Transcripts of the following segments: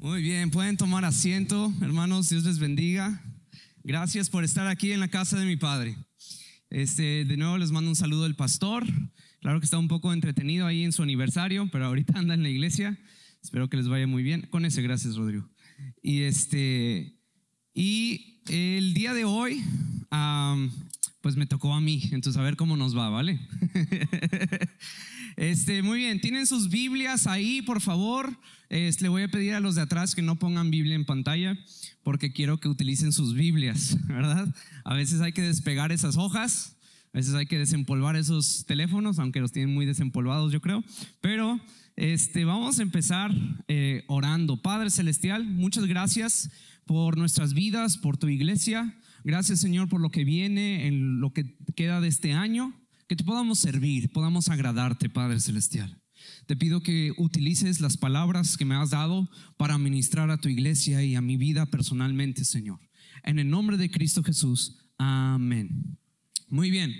Muy bien, pueden tomar asiento, hermanos, Dios les bendiga. Gracias por estar aquí en la casa de mi padre. De nuevo les mando un saludo del pastor. Claro que está un poco entretenido ahí en su aniversario, pero ahorita anda en la iglesia. Espero que les vaya muy bien. Con ese, gracias, Rodrigo. Y el día de hoy, pues me tocó a mí, entonces a ver cómo nos va, ¿vale? Muy bien, tienen sus Biblias ahí, por favor. Le voy a pedir a los de atrás que no pongan Biblia en pantalla, porque quiero que utilicen sus Biblias, ¿verdad? A veces hay que despegar esas hojas, a veces hay que desempolvar esos teléfonos, aunque los tienen muy desempolvados, yo creo. Pero vamos a empezar orando. Padre Celestial, muchas gracias por nuestras vidas, por tu iglesia. Gracias, Señor, por lo que viene, en lo que queda de este año. Que te podamos servir, podamos agradarte, Padre Celestial. Te pido que utilices las palabras que me has dado para ministrar a tu iglesia y a mi vida personalmente, Señor. En el nombre de Cristo Jesús, amén. Muy bien,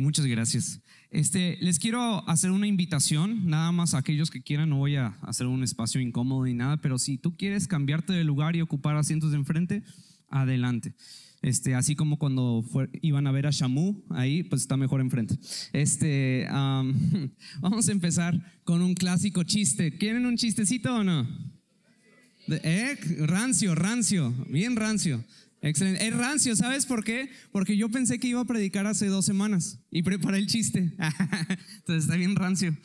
muchas gracias. Les quiero hacer una invitación, nada más a aquellos que quieran. No voy a hacer un espacio incómodo ni nada, pero si tú quieres cambiarte de lugar y ocupar asientos de enfrente, adelante. Así como cuando iban a ver a Shamu ahí, pues está mejor enfrente. Vamos a empezar con un clásico chiste. ¿Quieren un chistecito o no? Rancio, bien rancio. Excelente. Es rancio, ¿sabes por qué? Porque yo pensé que iba a predicar hace 2 semanas y preparé el chiste. Entonces está bien rancio.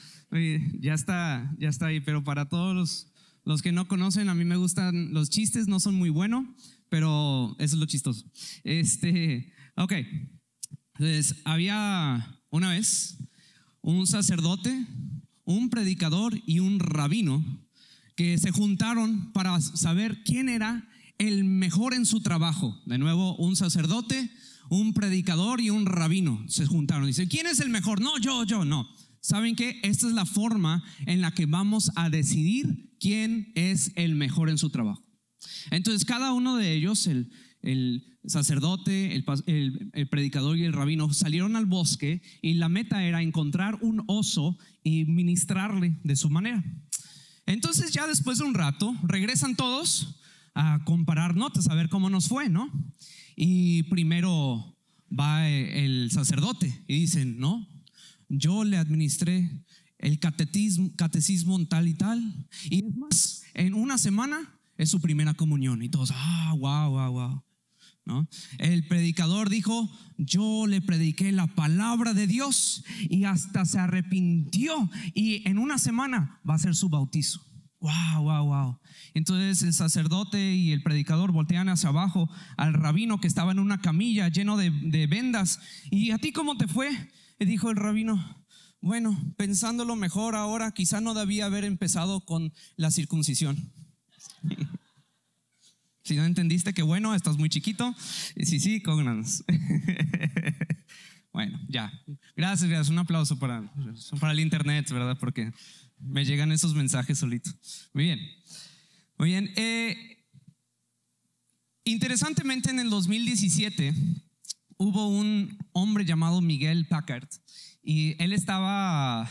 Ya está ahí, pero para todos los que no conocen, a mí me gustan los chistes, no son muy buenos, pero eso es lo chistoso. Ok. Entonces, había una vez un sacerdote, un predicador y un rabino que se juntaron para saber quién era el mejor en su trabajo. De nuevo, un sacerdote, un predicador y un rabino se juntaron. Dice, ¿quién es el mejor? No, yo, no. ¿Saben qué? Esta es la forma en la que vamos a decidir quién es el mejor en su trabajo. Entonces cada uno de ellos, el sacerdote, el predicador y el rabino, salieron al bosque y la meta era encontrar un oso y ministrarle de su manera. Entonces ya después de un rato regresan todos a comparar notas, a ver cómo nos fue, ¿no? Y primero va el sacerdote y dicen, no, yo le administré el catecismo tal y tal, y es más, en una semana es su primera comunión. Y todos, wow, ¿no? El predicador dijo, yo le prediqué la palabra de Dios y hasta se arrepintió, y en una semana va a ser su bautizo. Wow. Entonces el sacerdote y el predicador voltean hacia abajo al rabino, que estaba en una camilla lleno de vendas. ¿Y a ti cómo te fue? Y dijo el rabino, bueno, pensándolo mejor ahora, quizá no debía haber empezado con la circuncisión. Si no entendiste, que bueno, estás muy chiquito. Y sí, cógnanos. Bueno, ya. Gracias. Un aplauso para el internet, ¿verdad? Porque me llegan esos mensajes solitos. Muy bien. Interesantemente, en el 2017 hubo un hombre llamado Miguel Packard, y él estaba,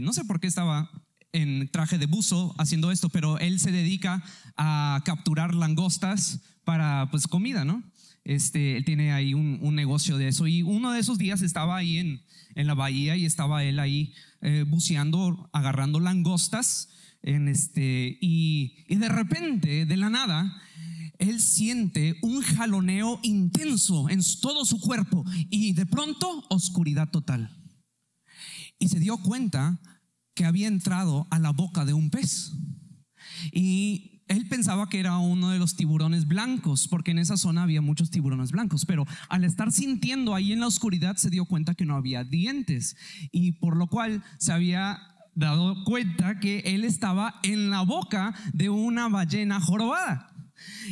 no sé por qué estaba en traje de buzo haciendo esto, pero él se dedica a capturar langostas para pues comida, ¿no? Él tiene ahí un negocio de eso, y uno de esos días estaba ahí en la bahía, y estaba él ahí buceando, agarrando langostas, y de repente, de la nada, él siente un jaloneo intenso en todo su cuerpo, y de pronto oscuridad total, y se dio cuenta que había entrado a la boca de un pez, y él pensaba que era uno de los tiburones blancos, porque en esa zona había muchos tiburones blancos, pero al estar sintiendo ahí en la oscuridad se dio cuenta que no había dientes, y por lo cual se había dado cuenta que él estaba en la boca de una ballena jorobada.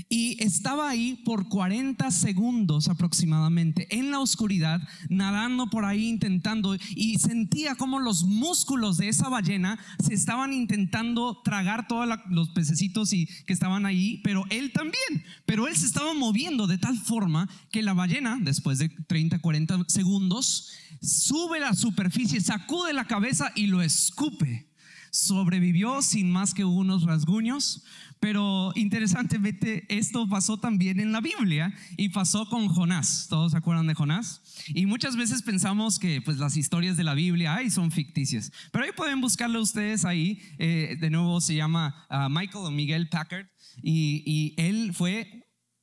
Y estaba ahí por 40 segundos aproximadamente en la oscuridad, nadando por ahí intentando, y sentía como los músculos de esa ballena se estaban intentando tragar todos los pececitos que estaban ahí, pero él también. Pero él se estaba moviendo de tal forma que la ballena, después de 30-40 segundos, sube a la superficie, sacude la cabeza y lo escupe. sobrevivió sin más que unos rasguños, pero interesantemente esto pasó también en la Biblia y pasó con Jonás. ¿Todos se acuerdan de Jonás? Y muchas veces pensamos que pues las historias de la Biblia son ficticias, pero ahí pueden buscarlo ustedes ahí. De nuevo se llama Michael o Miguel Packard y él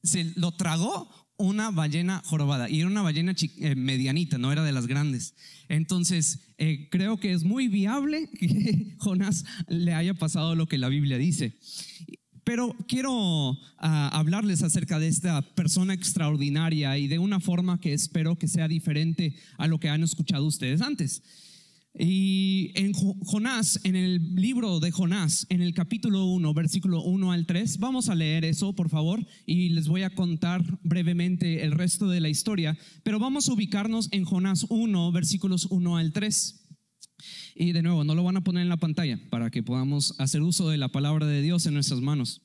se lo tragó una ballena jorobada y era una ballena medianita, no era de las grandes. Entonces creo que es muy viable que Jonás le haya pasado lo que la Biblia dice. Pero quiero hablarles acerca de esta persona extraordinaria y de una forma que espero que sea diferente a lo que han escuchado ustedes antes. Y en Jonás, en el libro de Jonás, en el capítulo 1, versículo 1 al 3, vamos a leer eso, por favor, y les voy a contar brevemente el resto de la historia, pero vamos a ubicarnos en Jonás 1, versículos 1 al 3. Y de nuevo, no lo van a poner en la pantalla para que podamos hacer uso de la palabra de Dios en nuestras manos.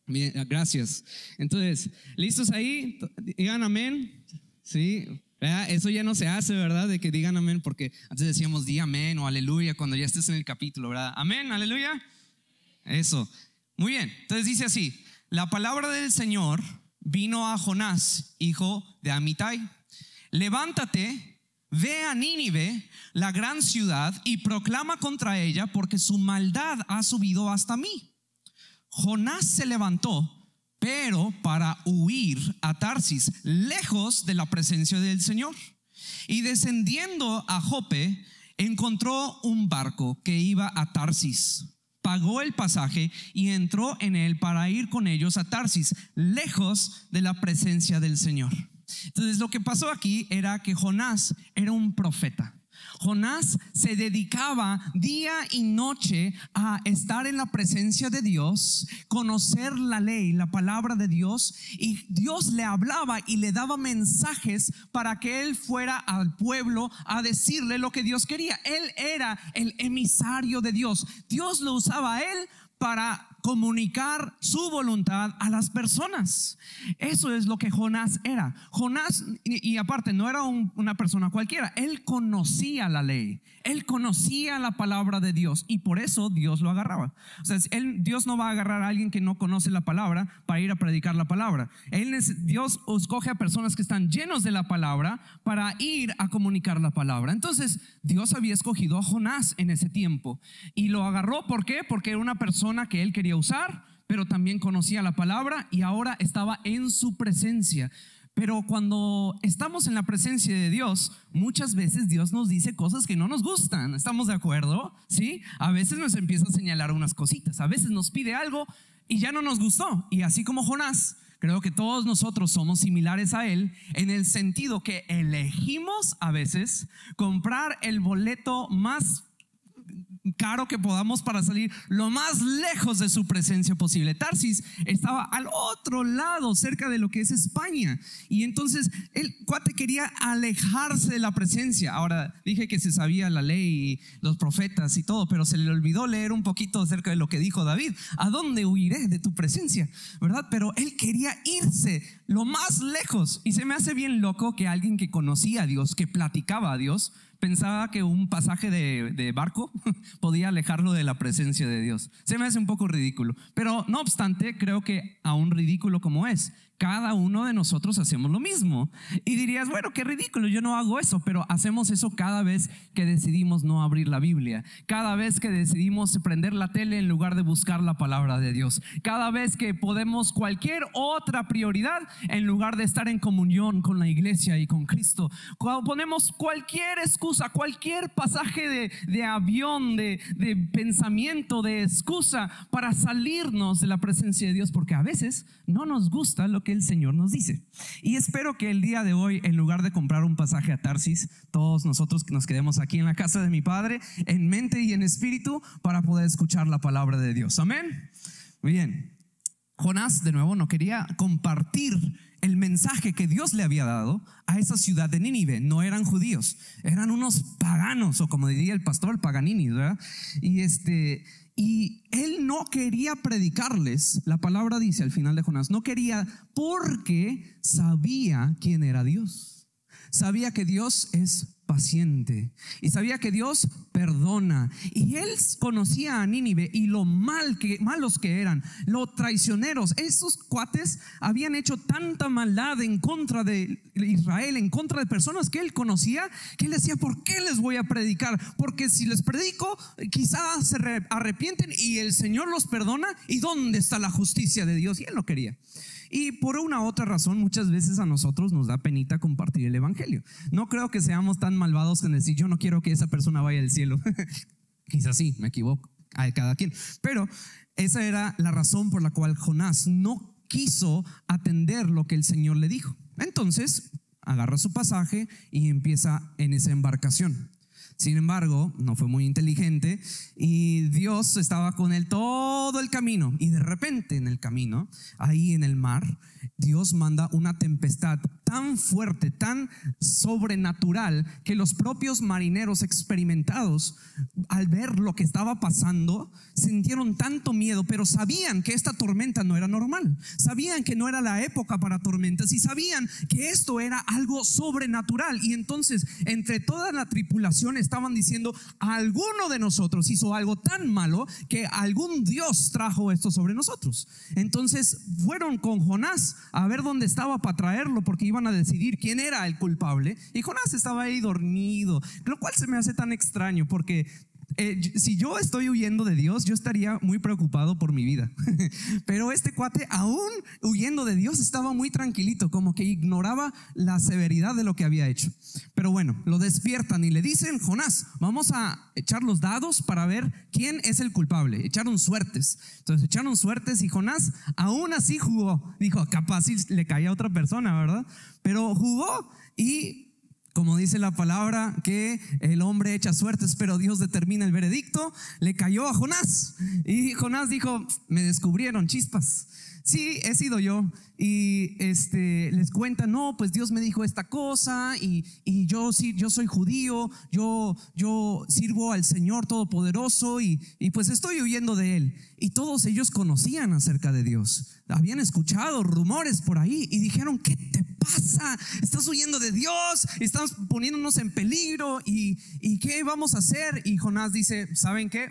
Bien, gracias. Entonces, ¿listos ahí? Digan amén. Sí. Eso ya no se hace, ¿verdad? De que digan amén, porque antes decíamos di amén o aleluya cuando ya estés en el capítulo, ¿verdad? Amén, aleluya. Eso. Muy bien. Entonces dice así: la palabra del Señor vino a Jonás, hijo de Amitai. Levántate, ve a Nínive, la gran ciudad, y proclama contra ella, porque su maldad ha subido hasta mí. Jonás se levantó, pero para huir a Tarsis, lejos de la presencia del Señor. Y descendiendo a Jope, encontró un barco que iba a Tarsis. Pagó el pasaje y entró en él para ir con ellos a Tarsis, lejos de la presencia del Señor. Entonces lo que pasó aquí era que Jonás era un profeta. Jonás se dedicaba día y noche a estar en la presencia de Dios, conocer la ley, la palabra de Dios, y Dios le hablaba y le daba mensajes para que él fuera al pueblo a decirle lo que Dios quería. Él era el emisario de Dios. Dios lo usaba a él para comunicar su voluntad a las personas. Eso es lo que Jonás era. Jonás, y aparte, no era una persona cualquiera. Él conocía la ley, él conocía la palabra de Dios, y por eso Dios lo agarraba. O sea, Dios no va a agarrar a alguien que no conoce la palabra para ir a predicar la palabra. Dios escoge a personas que están llenos de la palabra para ir a comunicar la palabra. Entonces Dios había escogido a Jonás en ese tiempo y lo agarró. ¿Por qué? Porque era una persona que él quería usar, pero también conocía la palabra y ahora estaba en su presencia. Pero cuando estamos en la presencia de Dios, muchas veces Dios nos dice cosas que no nos gustan. ¿Estamos de acuerdo? ¿Sí? A veces nos empieza a señalar unas cositas, a veces nos pide algo y ya no nos gustó. Y así como Jonás, creo que todos nosotros somos similares a él, en el sentido que elegimos a veces comprar el boleto más caro que podamos para salir lo más lejos de su presencia posible. Tarsis estaba al otro lado, cerca de lo que es España, y entonces el cuate quería alejarse de la presencia. Ahora dije que se sabía la ley y los profetas y todo, pero se le olvidó leer un poquito acerca de lo que dijo David: ¿a dónde huiré de tu presencia? ¿Verdad? Pero él quería irse lo más lejos, y se me hace bien loco que alguien que conocía a Dios, que platicaba a Dios, pensaba que un pasaje de barco podía alejarlo de la presencia de Dios. Se me hace un poco ridículo, pero no obstante, creo que aún ridículo como es, cada uno de nosotros hacemos lo mismo. Y dirías, bueno, qué ridículo, yo no hago eso. Pero hacemos eso cada vez que decidimos no abrir la Biblia, cada vez que decidimos prender la tele en lugar de buscar la palabra de Dios, cada vez que podemos cualquier otra prioridad en lugar de estar en comunión con la iglesia y con Cristo. Cuando ponemos cualquier excusa, cualquier pasaje de avión, de pensamiento, de excusa para salirnos de la presencia de Dios, porque a veces no nos gusta lo que el Señor nos dice. Y espero que el día de hoy, en lugar de comprar un pasaje a Tarsis, todos nosotros que nos quedemos aquí en la casa de mi Padre, en mente y en espíritu, para poder escuchar la palabra de Dios. Amén. Muy bien. Jonás, de nuevo, no quería compartir el mensaje que Dios le había dado a esa ciudad de Nínive. No eran judíos, eran unos paganos, o como diría el pastor, paganinis, ¿verdad? Y él no quería predicarles. La palabra dice al final de Jonás, no quería, porque sabía quién era Dios. Sabía que Dios es paciente y sabía que Dios perdona. Y él conocía a Nínive y lo malos que eran, los traicioneros. Esos cuates habían hecho tanta maldad en contra de Israel, en contra de personas que él conocía, que él decía: ¿por qué les voy a predicar? Porque si les predico, quizás se arrepienten y el Señor los perdona. ¿Y dónde está la justicia de Dios? Y él no quería. Y por una u otra razón, muchas veces a nosotros nos da penita compartir el evangelio. No creo que seamos tan malvados en decir: yo no quiero que esa persona vaya al cielo. Quizás sí, me equivoco, a cada quien. Pero esa era la razón por la cual Jonás no quiso atender lo que el Señor le dijo. Entonces agarra su pasaje y empieza en esa embarcación. Sin embargo, no fue muy inteligente y Dios estaba con él todo el camino. Y de repente en el camino, ahí en el mar, Dios manda una tempestad tan fuerte, tan sobrenatural, que los propios marineros experimentados, al ver lo que estaba pasando, sintieron tanto miedo, pero sabían que esta tormenta no era normal. Sabían que no era la época para tormentas y sabían que esto era algo sobrenatural. Y entonces, entre toda la tripulación estaban diciendo: alguno de nosotros hizo algo tan malo que algún Dios trajo esto sobre nosotros. Entonces fueron con Jonás a ver dónde estaba para traerlo, porque iban a decidir quién era el culpable. Y Jonás estaba ahí dormido, lo cual se me hace tan extraño, porque si yo estoy huyendo de Dios, yo estaría muy preocupado por mi vida. Pero este cuate, aún huyendo de Dios, estaba muy tranquilito, como que ignoraba la severidad de lo que había hecho. Pero bueno, lo despiertan y le dicen: Jonás, vamos a echar los dados para ver quién es el culpable. Echaron suertes. Entonces echaron suertes y Jonás aún así jugó. Dijo: capaz si le caía a otra persona, ¿verdad? Pero jugó y, como dice la palabra, que el hombre echa suertes, pero Dios determina el veredicto. Le cayó a Jonás y Jonás dijo: me descubrieron, chispas. Sí, he sido yo. Y les cuenta: no, pues Dios me dijo esta cosa y yo soy judío, yo sirvo al Señor Todopoderoso y pues estoy huyendo de él. Y todos ellos conocían acerca de Dios, habían escuchado rumores por ahí y dijeron: ¿qué te pasa? Estás huyendo de Dios, estamos poniéndonos en peligro y ¿qué vamos a hacer? Y Jonás dice: ¿saben qué?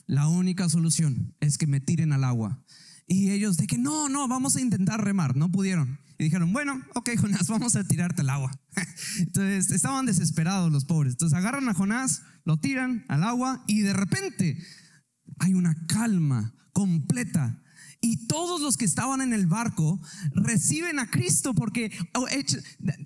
La única solución es que me tiren al agua. Y ellos de que no, vamos a intentar remar. No pudieron. Y dijeron: bueno, ok, Jonás, vamos a tirarte al agua. Entonces estaban desesperados los pobres. Entonces agarran a Jonás, lo tiran al agua y de repente hay una calma completa. Y todos los que estaban en el barco reciben a Cristo porque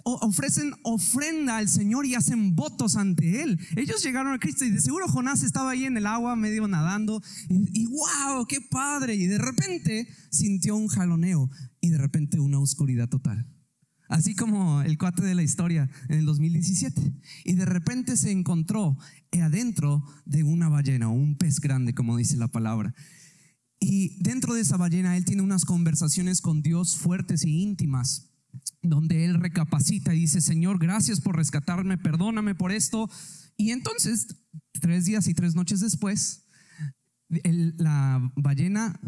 ofrecen ofrenda al Señor y hacen votos ante Él. Ellos llegaron a Cristo y de seguro Jonás estaba ahí en el agua medio nadando y wow, qué padre. Y de repente sintió un jaloneo y de repente una oscuridad total. Así como el cuate de la historia en el 2017. Y de repente se encontró adentro de una ballena o un pez grande, como dice la palabra. Y dentro de esa ballena él tiene unas conversaciones con Dios fuertes e íntimas, donde él recapacita y dice: Señor, gracias por rescatarme, perdóname por esto. Y entonces 3 días y 3 noches después, la ballena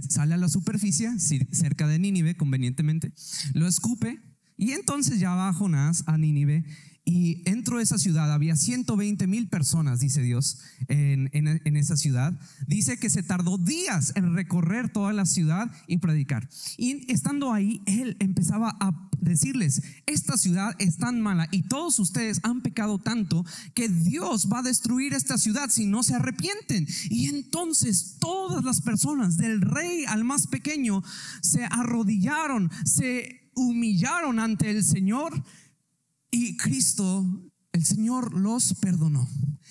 sale a la superficie cerca de Nínive, convenientemente, lo escupe y entonces ya va Jonás a Nínive. Y dentro de esa ciudad había 120,000 personas, dice Dios, en esa ciudad. Dice que se tardó días en recorrer toda la ciudad y predicar. Y estando ahí, él empezaba a decirles: esta ciudad es tan mala y todos ustedes han pecado tanto que Dios va a destruir esta ciudad si no se arrepienten. Y entonces todas las personas, del rey al más pequeño, se arrodillaron, se humillaron ante el Señor. Y Cristo, el Señor, los perdonó.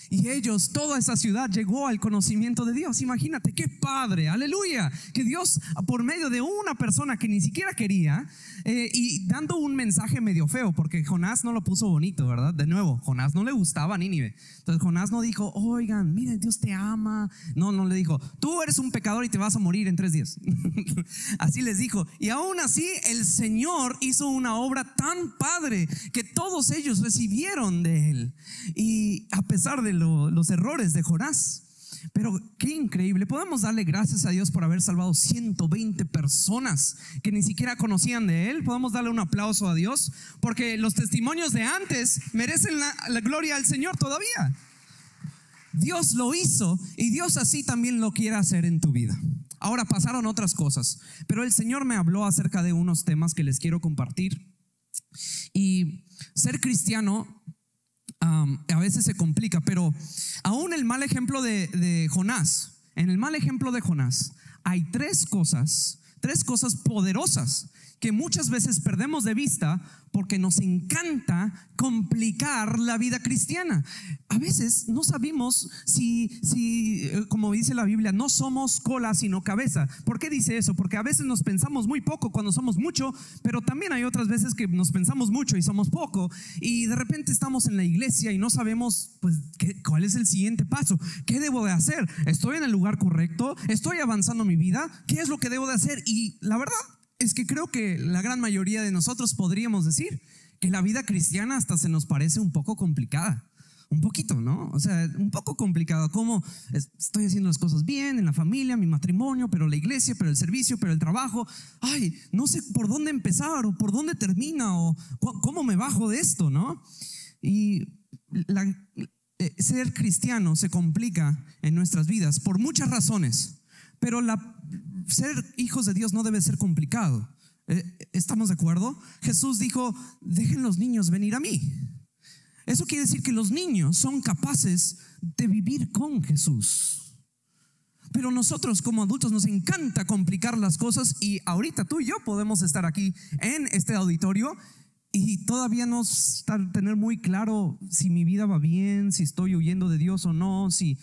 Y ellos, toda esa ciudad llegó al conocimiento de Dios. Imagínate, qué padre, aleluya. Que Dios, por medio de una persona que ni siquiera quería, y dando un mensaje medio feo, porque Jonás no lo puso bonito, ¿verdad? De nuevo, Jonás no le gustaba a Nínive. Entonces Jonás no dijo: oigan, miren, Dios te ama. No le dijo: tú eres un pecador y te vas a morir en 3 días. Así les dijo. Y aún así el Señor hizo una obra tan padre que todos ellos recibieron de él. Y a pesar de los errores de Jonás, Pero qué increíble, podemos darle gracias a Dios por haber salvado 120 personas que ni siquiera conocían de Él. Podemos darle un aplauso a Dios, porque los testimonios de antes merecen la gloria al Señor todavía. Dios lo hizo y Dios así también lo quiere hacer en tu vida. Ahora pasaron otras cosas, pero el Señor me habló acerca de unos temas que les quiero compartir. Y ser cristiano a veces se complica, pero aún el mal ejemplo de Jonás, en el mal ejemplo de Jonás hay tres cosas poderosas que muchas veces perdemos de vista porque nos encanta complicar la vida cristiana. A veces no sabemos si como dice la Biblia, no somos cola sino cabeza. ¿Por qué dice eso? Porque a veces nos pensamos muy poco cuando somos mucho, pero también hay otras veces que nos pensamos mucho y somos poco, y de repente estamos en la iglesia y no sabemos pues cuál es el siguiente paso. ¿Qué debo de hacer? ¿Estoy en el lugar correcto? ¿Estoy avanzando en mi vida? ¿Qué es lo que debo de hacer? Y la verdad es que creo que la gran mayoría de nosotros podríamos decir que la vida cristiana hasta se nos parece un poco complicada. Un poquito, ¿no? O sea, un poco complicado. ¿Cómo estoy haciendo las cosas bien en la familia, mi matrimonio, pero la iglesia, pero el servicio, pero el trabajo? Ay, no sé por dónde empezar o por dónde termina o cómo me bajo de esto, ¿no? Y ser cristiano se complica en nuestras vidas por muchas razones, pero ser hijos de Dios no debe ser complicado. ¿Estamos de acuerdo? Jesús dijo: dejen los niños venir a mí. Eso quiere decir que los niños son capaces de vivir con Jesús. Pero nosotros como adultos nos encanta complicar las cosas, y ahorita tú y yo podemos estar aquí en este auditorio y todavía no tener muy claro si mi vida va bien, si estoy huyendo de Dios o no, si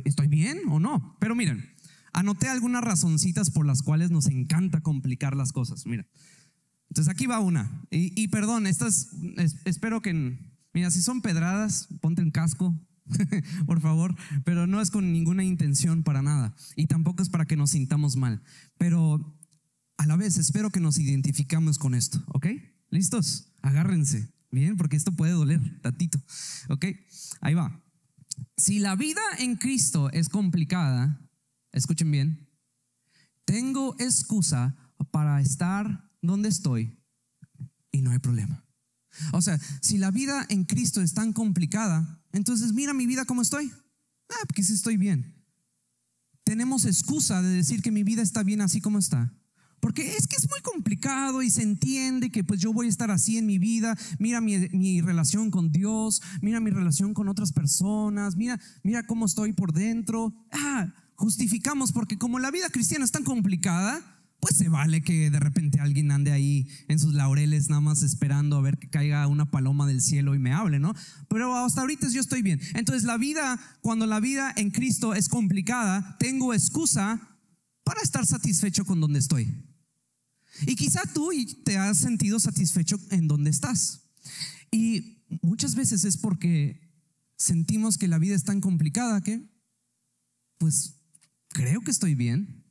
estoy bien o no. Pero miren, anoté algunas razoncitas por las cuales nos encanta complicar las cosas. Mira, entonces aquí va una. Y perdón, espero que, mira, si son pedradas, ponte el casco, por favor, pero no es con ninguna intención para nada, y tampoco es para que nos sintamos mal, pero a la vez espero que nos identificamos con esto, ¿ok? ¿Listos? Agárrense, bien, porque esto puede doler tantito, ¿ok? Ahí va. Si la vida en Cristo es complicada, escuchen bien, tengo excusa para estar donde estoy y no hay problema. O sea, si la vida en Cristo es tan complicada, entonces mira mi vida como estoy. Porque sí estoy bien. Tenemos excusa de decir que mi vida está bien así como está, porque es que es muy complicado y se entiende que pues yo voy a estar así en mi vida. Mira mi relación con Dios, mira mi relación con otras personas, mira cómo estoy por dentro. Justificamos porque como la vida cristiana es tan complicada, pues se vale que de repente alguien ande ahí en sus laureles nada más esperando a ver que caiga una paloma del cielo y me hable, ¿no? Pero hasta ahorita yo estoy bien. Entonces cuando la vida en Cristo es complicada, tengo excusa para estar satisfecho con donde estoy. Y quizá tú te has sentido satisfecho en donde estás, y muchas veces es porque sentimos que la vida es tan complicada que pues creo que estoy bien.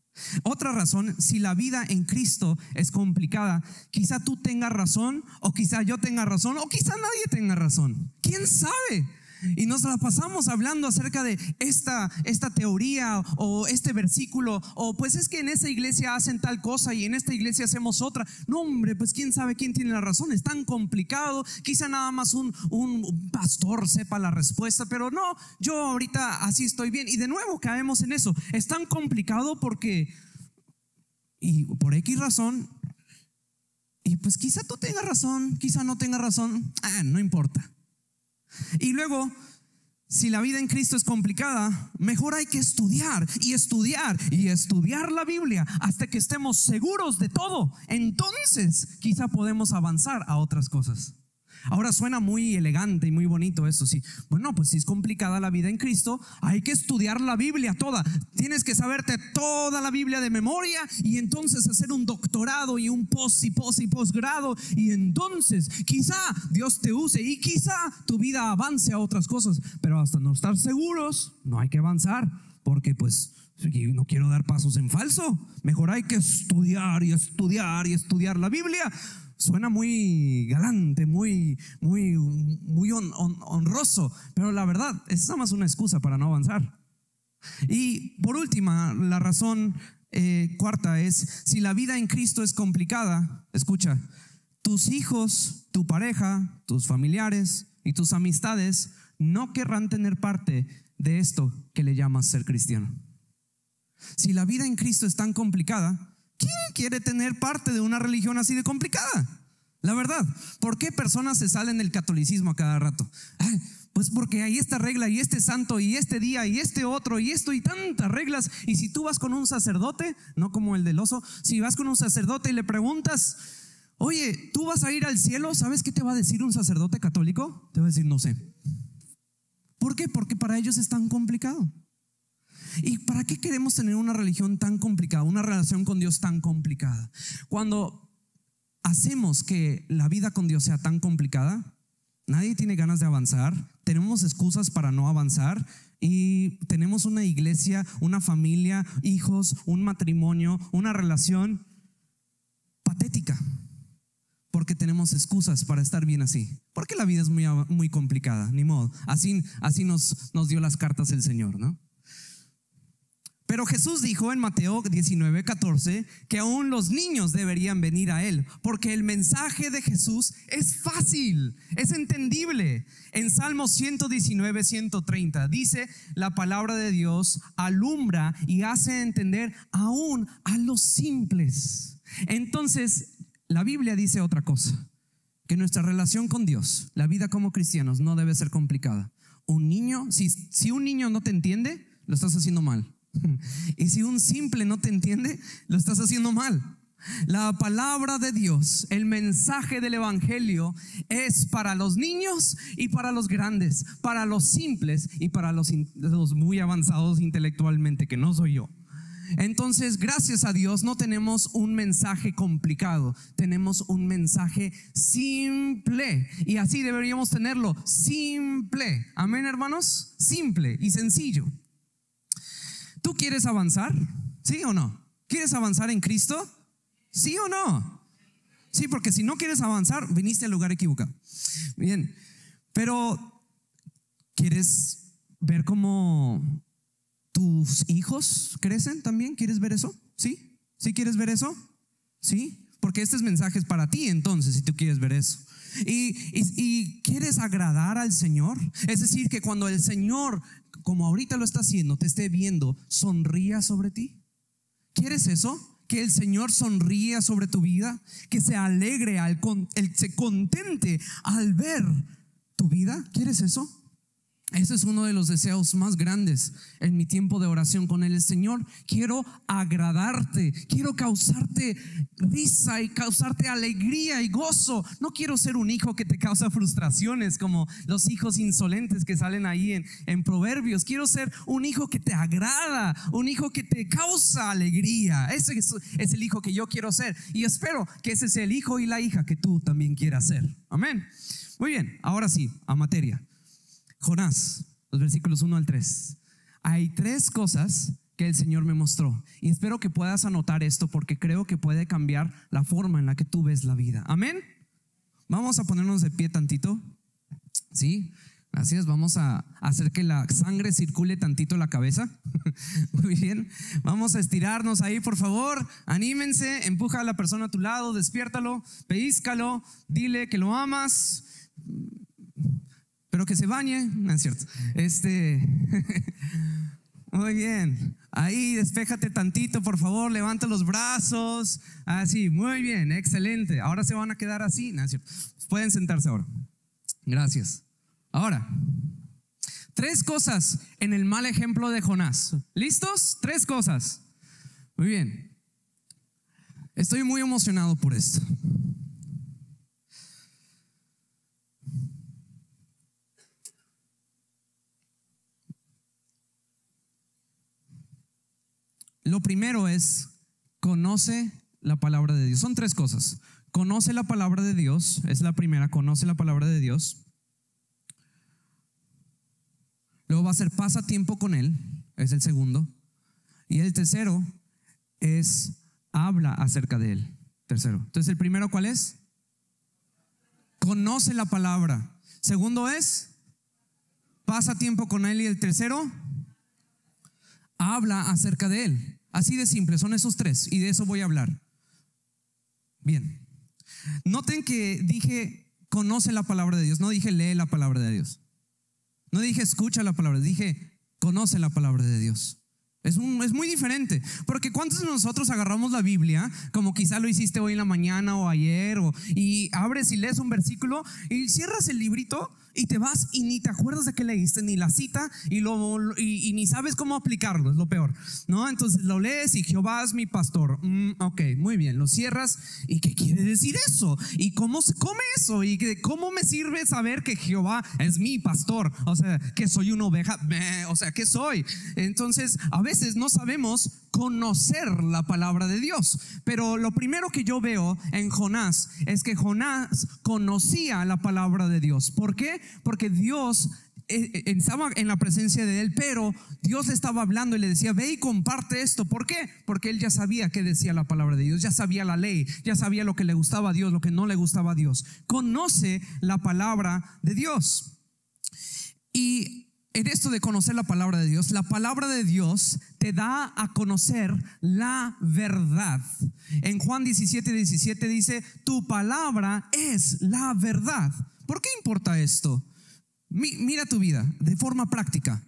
Otra razón, si la vida en Cristo es complicada, quizá tú tengas razón, o quizá yo tenga razón, o quizá nadie tenga razón. ¿Quién sabe? Y nos la pasamos hablando acerca de esta teoría o este versículo, o pues es que en esa iglesia hacen tal cosa y en esta iglesia hacemos otra. No, hombre, pues quién sabe quién tiene la razón. Es tan complicado. Quizá nada más un pastor sepa la respuesta, pero no, yo ahorita así estoy bien. Y de nuevo caemos en eso. Es tan complicado porque, y por X razón, y pues quizá tú tengas razón, quizá no tengas razón, no importa. Y luego, si la vida en Cristo es complicada, mejor hay que estudiar y estudiar y estudiar la Biblia hasta que estemos seguros de todo. Entonces quizá podemos avanzar a otras cosas. Ahora suena muy elegante y muy bonito eso, sí. Bueno, pues si es complicada la vida en Cristo, hay que estudiar la Biblia toda. Tienes que saberte toda la Biblia de memoria y entonces hacer un doctorado y un posgrado, y entonces quizá Dios te use y quizá tu vida avance a otras cosas. Pero hasta no estar seguros, no hay que avanzar, porque pues no quiero dar pasos en falso. Mejor hay que estudiar y estudiar y estudiar la Biblia. Suena muy galante, muy honroso, pero la verdad es nada más una excusa para no avanzar. Y por última, la razón cuarta es, si la vida en Cristo es complicada, escucha, tus hijos, tu pareja, tus familiares y tus amistades no querrán tener parte de esto que le llamas ser cristiano. Si la vida en Cristo es tan complicada, ¿quién quiere tener parte de una religión así de complicada? La verdad, ¿por qué personas se salen del catolicismo a cada rato? Pues porque hay esta regla y este santo y este día y este otro y esto y tantas reglas. Y si tú vas con un sacerdote, no como el del oso, si vas con un sacerdote y le preguntas, oye, ¿tú vas a ir al cielo? ¿Sabes qué te va a decir un sacerdote católico? Te va a decir, no sé. ¿Por qué? Porque para ellos es tan complicado. ¿Y para qué queremos tener una religión tan complicada, una relación con Dios tan complicada? Cuando hacemos que la vida con Dios sea tan complicada, nadie tiene ganas de avanzar, tenemos excusas para no avanzar y tenemos una iglesia, una familia, hijos, un matrimonio, una relación patética, porque tenemos excusas para estar bien así, porque la vida es muy complicada, ni modo, así nos dio las cartas el Señor, ¿no? Pero Jesús dijo en Mateo 19:14 que aún los niños deberían venir a Él, porque el mensaje de Jesús es fácil, es entendible. En Salmos 119:130 dice: la palabra de Dios alumbra y hace entender aún a los simples. Entonces, la Biblia dice otra cosa, que nuestra relación con Dios, la vida como cristianos, no debe ser complicada. Un niño, si un niño no te entiende, lo estás haciendo mal. Y si un simple no te entiende, lo estás haciendo mal. La palabra de Dios, el mensaje del evangelio es para los niños y para los grandes, para los simples y para los muy avanzados intelectualmente, que no soy yo. Entonces, gracias a Dios no tenemos un mensaje complicado, tenemos un mensaje simple, y así deberíamos tenerlo, simple. Amén, hermanos, simple y sencillo. ¿Tú quieres avanzar? ¿Sí o no? ¿Quieres avanzar en Cristo? ¿Sí o no? Sí, porque si no quieres avanzar, viniste al lugar equivocado. Bien, pero ¿quieres ver cómo tus hijos crecen también? ¿Quieres ver eso? ¿Sí? ¿Sí quieres ver eso? ¿Sí? Porque este mensaje es para ti entonces, si tú quieres ver eso. Y quieres agradar al Señor, es decir, que cuando el Señor, como ahorita lo está haciendo, te esté viendo, sonría sobre ti. ¿Quieres eso? Que el Señor sonría sobre tu vida, que se alegre, se contente al ver tu vida. ¿Quieres eso? Ese es uno de los deseos más grandes en mi tiempo de oración con Él. Señor, quiero agradarte, quiero causarte risa y causarte alegría y gozo. No quiero ser un hijo que te causa frustraciones como los hijos insolentes que salen ahí en Proverbios. Quiero ser un hijo que te agrada, un hijo que te causa alegría. Ese es el hijo que yo quiero ser, y espero que ese sea el hijo y la hija que tú también quieras ser. Amén. Muy bien, ahora sí, a materia. Jonás, los versículos 1 al 3. Hay 3 cosas que el Señor me mostró, y espero que puedas anotar esto, porque creo que puede cambiar la forma en la que tú ves la vida. Amén. Vamos a ponernos de pie tantito. Sí, gracias. Vamos a hacer que la sangre circule tantito la cabeza. Muy bien. Vamos a estirarnos ahí, por favor. Anímense, empuja a la persona a tu lado, despiértalo, pellízcalo, dile que lo amas, pero que se bañe. No es cierto. Muy bien. Ahí despéjate tantito, por favor. Levanta los brazos. Así, muy bien, excelente. Ahora se van a quedar así. No es cierto. Pueden sentarse ahora. Gracias. Ahora, 3 cosas en el mal ejemplo de Jonás. ¿Listos? 3 cosas. Muy bien. Estoy muy emocionado por esto. Lo primero es, conoce la palabra de Dios. Son 3 cosas. Conoce la palabra de Dios, es la primera, conoce la palabra de Dios. Luego va a ser pasa tiempo con Él, es el segundo. Y el tercero es habla acerca de Él. Tercero. Entonces, el primero, ¿cuál es? Conoce la palabra. Segundo es pasa tiempo con Él. Y el tercero, habla acerca de Él. Así de simple, son esos tres, y de eso voy a hablar. Bien, noten que dije conoce la palabra de Dios, no dije lee la palabra de Dios, no dije escucha la palabra, dije conoce la palabra de Dios. Es muy diferente, porque ¿cuántos de nosotros agarramos la Biblia, como quizá lo hiciste hoy en la mañana o ayer, y abres y lees un versículo y cierras el librito y te vas y ni te acuerdas de qué leíste, ni la cita, y ni sabes cómo aplicarlo? Es lo peor, ¿no? Entonces lo lees y Jehová es mi pastor. Ok, muy bien, lo cierras. ¿Y qué quiere decir eso? ¿Y cómo se come eso? ¿Y cómo me sirve saber que Jehová es mi pastor? O sea, que soy una oveja, o sea, ¿qué soy? Entonces a veces no sabemos conocer la palabra de Dios. Pero lo primero que yo veo en Jonás es que Jonás conocía la palabra de Dios. ¿Por qué? Porque Dios estaba en la presencia de él, pero Dios le estaba hablando y le decía: ve y comparte esto. ¿Por qué? Porque él ya sabía qué decía la palabra de Dios, ya sabía la ley, ya sabía lo que le gustaba a Dios, lo que no le gustaba a Dios. Conoce la palabra de Dios. Y en esto de conocer la palabra de Dios te da a conocer la verdad. En Juan 17:17 dice: tu palabra es la verdad. ¿Por qué importa esto? Mira tu vida de forma práctica.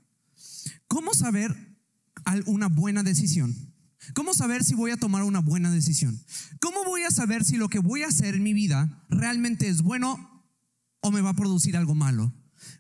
¿Cómo saber una buena decisión? ¿Cómo saber si voy a tomar una buena decisión? ¿Cómo voy a saber si lo que voy a hacer en mi vida realmente es bueno o me va a producir algo malo?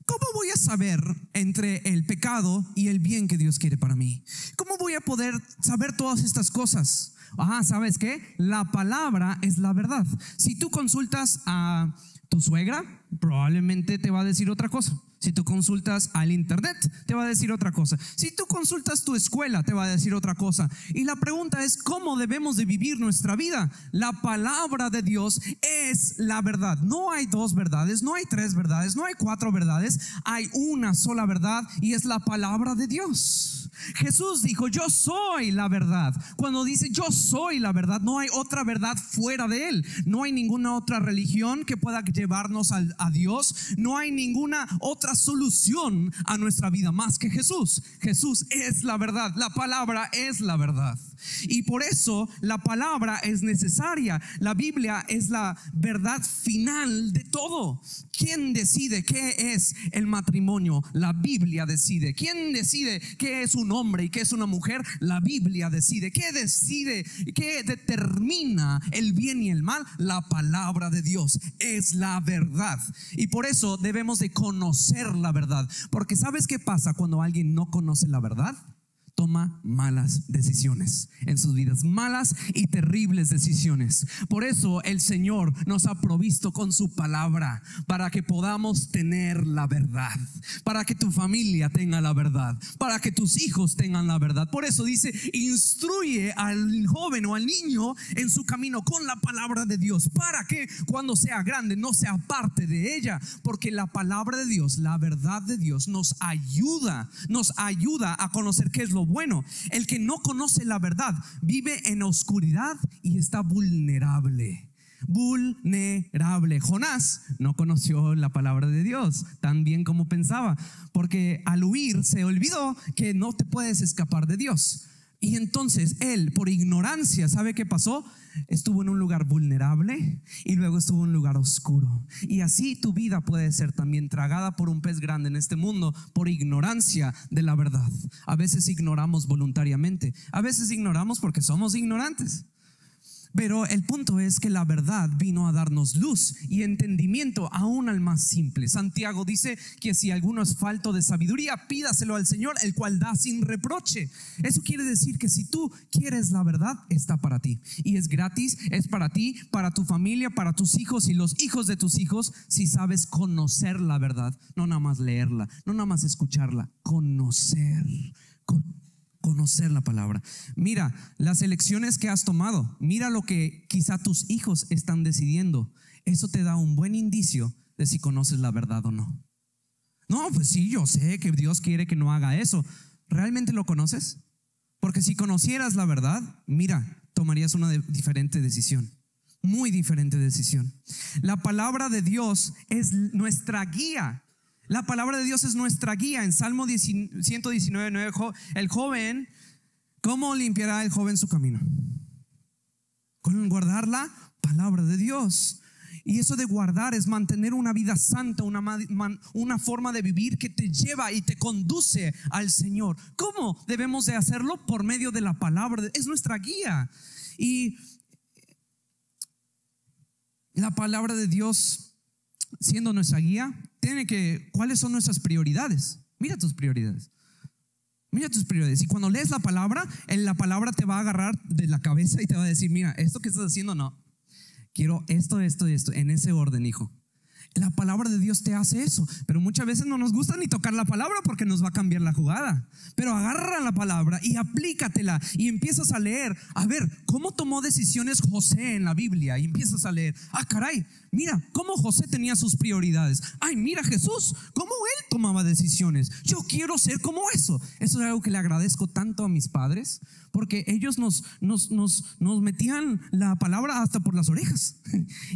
¿Cómo voy a saber entre el pecado y el bien que Dios quiere para mí? ¿Cómo voy a poder saber todas estas cosas? ¿Sabes qué? La palabra es la verdad. Si tú consultas a tu suegra, probablemente te va a decir otra cosa. Si tú consultas al internet, te va a decir otra cosa. Si tú consultas tu escuela, te va a decir otra cosa. Y la pregunta es: ¿cómo debemos de vivir nuestra vida? La palabra de Dios es la verdad. No hay dos verdades, no hay tres verdades, no hay cuatro verdades. Hay una sola verdad, y es la palabra de Dios. Jesús dijo: yo soy la verdad. Cuando dice yo soy la verdad, no hay otra verdad fuera de él. No hay ninguna otra religión que pueda llevarnos a Dios. No hay ninguna otra solución a nuestra vida más que Jesús. Jesús es la verdad, la palabra es la verdad. Y por eso la palabra es necesaria. La Biblia es la verdad final de todo. ¿Quién decide qué es el matrimonio? La Biblia decide. ¿Quién decide qué es un hombre y qué es una mujer? La Biblia decide. ¿Qué decide, qué determina el bien y el mal? La palabra de Dios es la verdad. Y por eso debemos de conocer la verdad. Porque ¿sabes qué pasa cuando alguien no conoce la verdad? Toma malas decisiones en sus vidas, malas y terribles decisiones. Por eso el Señor nos ha provisto con su palabra, para que podamos tener la verdad, para que tu familia tenga la verdad, para que tus hijos tengan la verdad. Por eso dice: instruye al joven o al niño en su camino con la palabra de Dios, para que cuando sea grande no se aparte de ella. Porque la palabra de Dios, la verdad de Dios, nos ayuda a conocer qué es lo bueno. El que no conoce la verdad vive en oscuridad y está vulnerable. Jonás no conoció la palabra de Dios tan bien como pensaba, porque al huir se olvidó que no te puedes escapar de Dios. Y entonces él, por ignorancia, ¿sabe qué pasó? Estuvo en un lugar vulnerable y luego estuvo en un lugar oscuro. Y así tu vida puede ser también tragada por un pez grande en este mundo, por ignorancia de la verdad. A veces ignoramos voluntariamente, a veces ignoramos porque somos ignorantes. Pero el punto es que la verdad vino a darnos luz y entendimiento aún al más simple. Santiago dice que si alguno es falto de sabiduría, pídaselo al Señor, el cual da sin reproche. Eso quiere decir que si tú quieres la verdad, está para ti. Y es gratis, es para ti, para tu familia, para tus hijos y los hijos de tus hijos, si sabes conocer la verdad. No nada más leerla, no nada más escucharla, conocer la palabra. Mira las elecciones que has tomado. Mira lo que quizá tus hijos están decidiendo. Eso te da un buen indicio de si conoces la verdad o no. No, pues sí, yo sé que Dios quiere que no haga eso. ¿Realmente lo conoces? Porque si conocieras la verdad, mira, tomarías una diferente decisión. Muy diferente decisión. La palabra de Dios es nuestra guía. La palabra de Dios es nuestra guía. En Salmo 119:9, el joven ¿Cómo limpiará el joven su camino? Con guardar la palabra de Dios. Y eso de guardar es mantener una vida santa, una forma de vivir que te lleva y te conduce al Señor. ¿Cómo debemos de hacerlo? Por medio de la palabra. Es nuestra guía. Y la palabra de Dios, siendo nuestra guía, ¿cuáles son nuestras prioridades? Mira tus prioridades. Mira tus prioridades. Y cuando lees la palabra te va a agarrar de la cabeza y te va a decir: mira, esto que estás haciendo no. Quiero esto, en ese orden, hijo. La palabra de Dios te hace eso, pero muchas veces no nos gusta ni tocar la palabra porque nos va a cambiar la jugada. Pero agarra la palabra y aplícatela y empiezas a leer. A ver, ¿cómo tomó decisiones José en la Biblia? Y empiezas a leer. Caray, mira cómo José tenía sus prioridades. Ay, mira Jesús, cómo él tomaba decisiones. Yo quiero ser como eso. Eso es algo que le agradezco tanto a mis padres, porque ellos nos metían la palabra hasta por las orejas.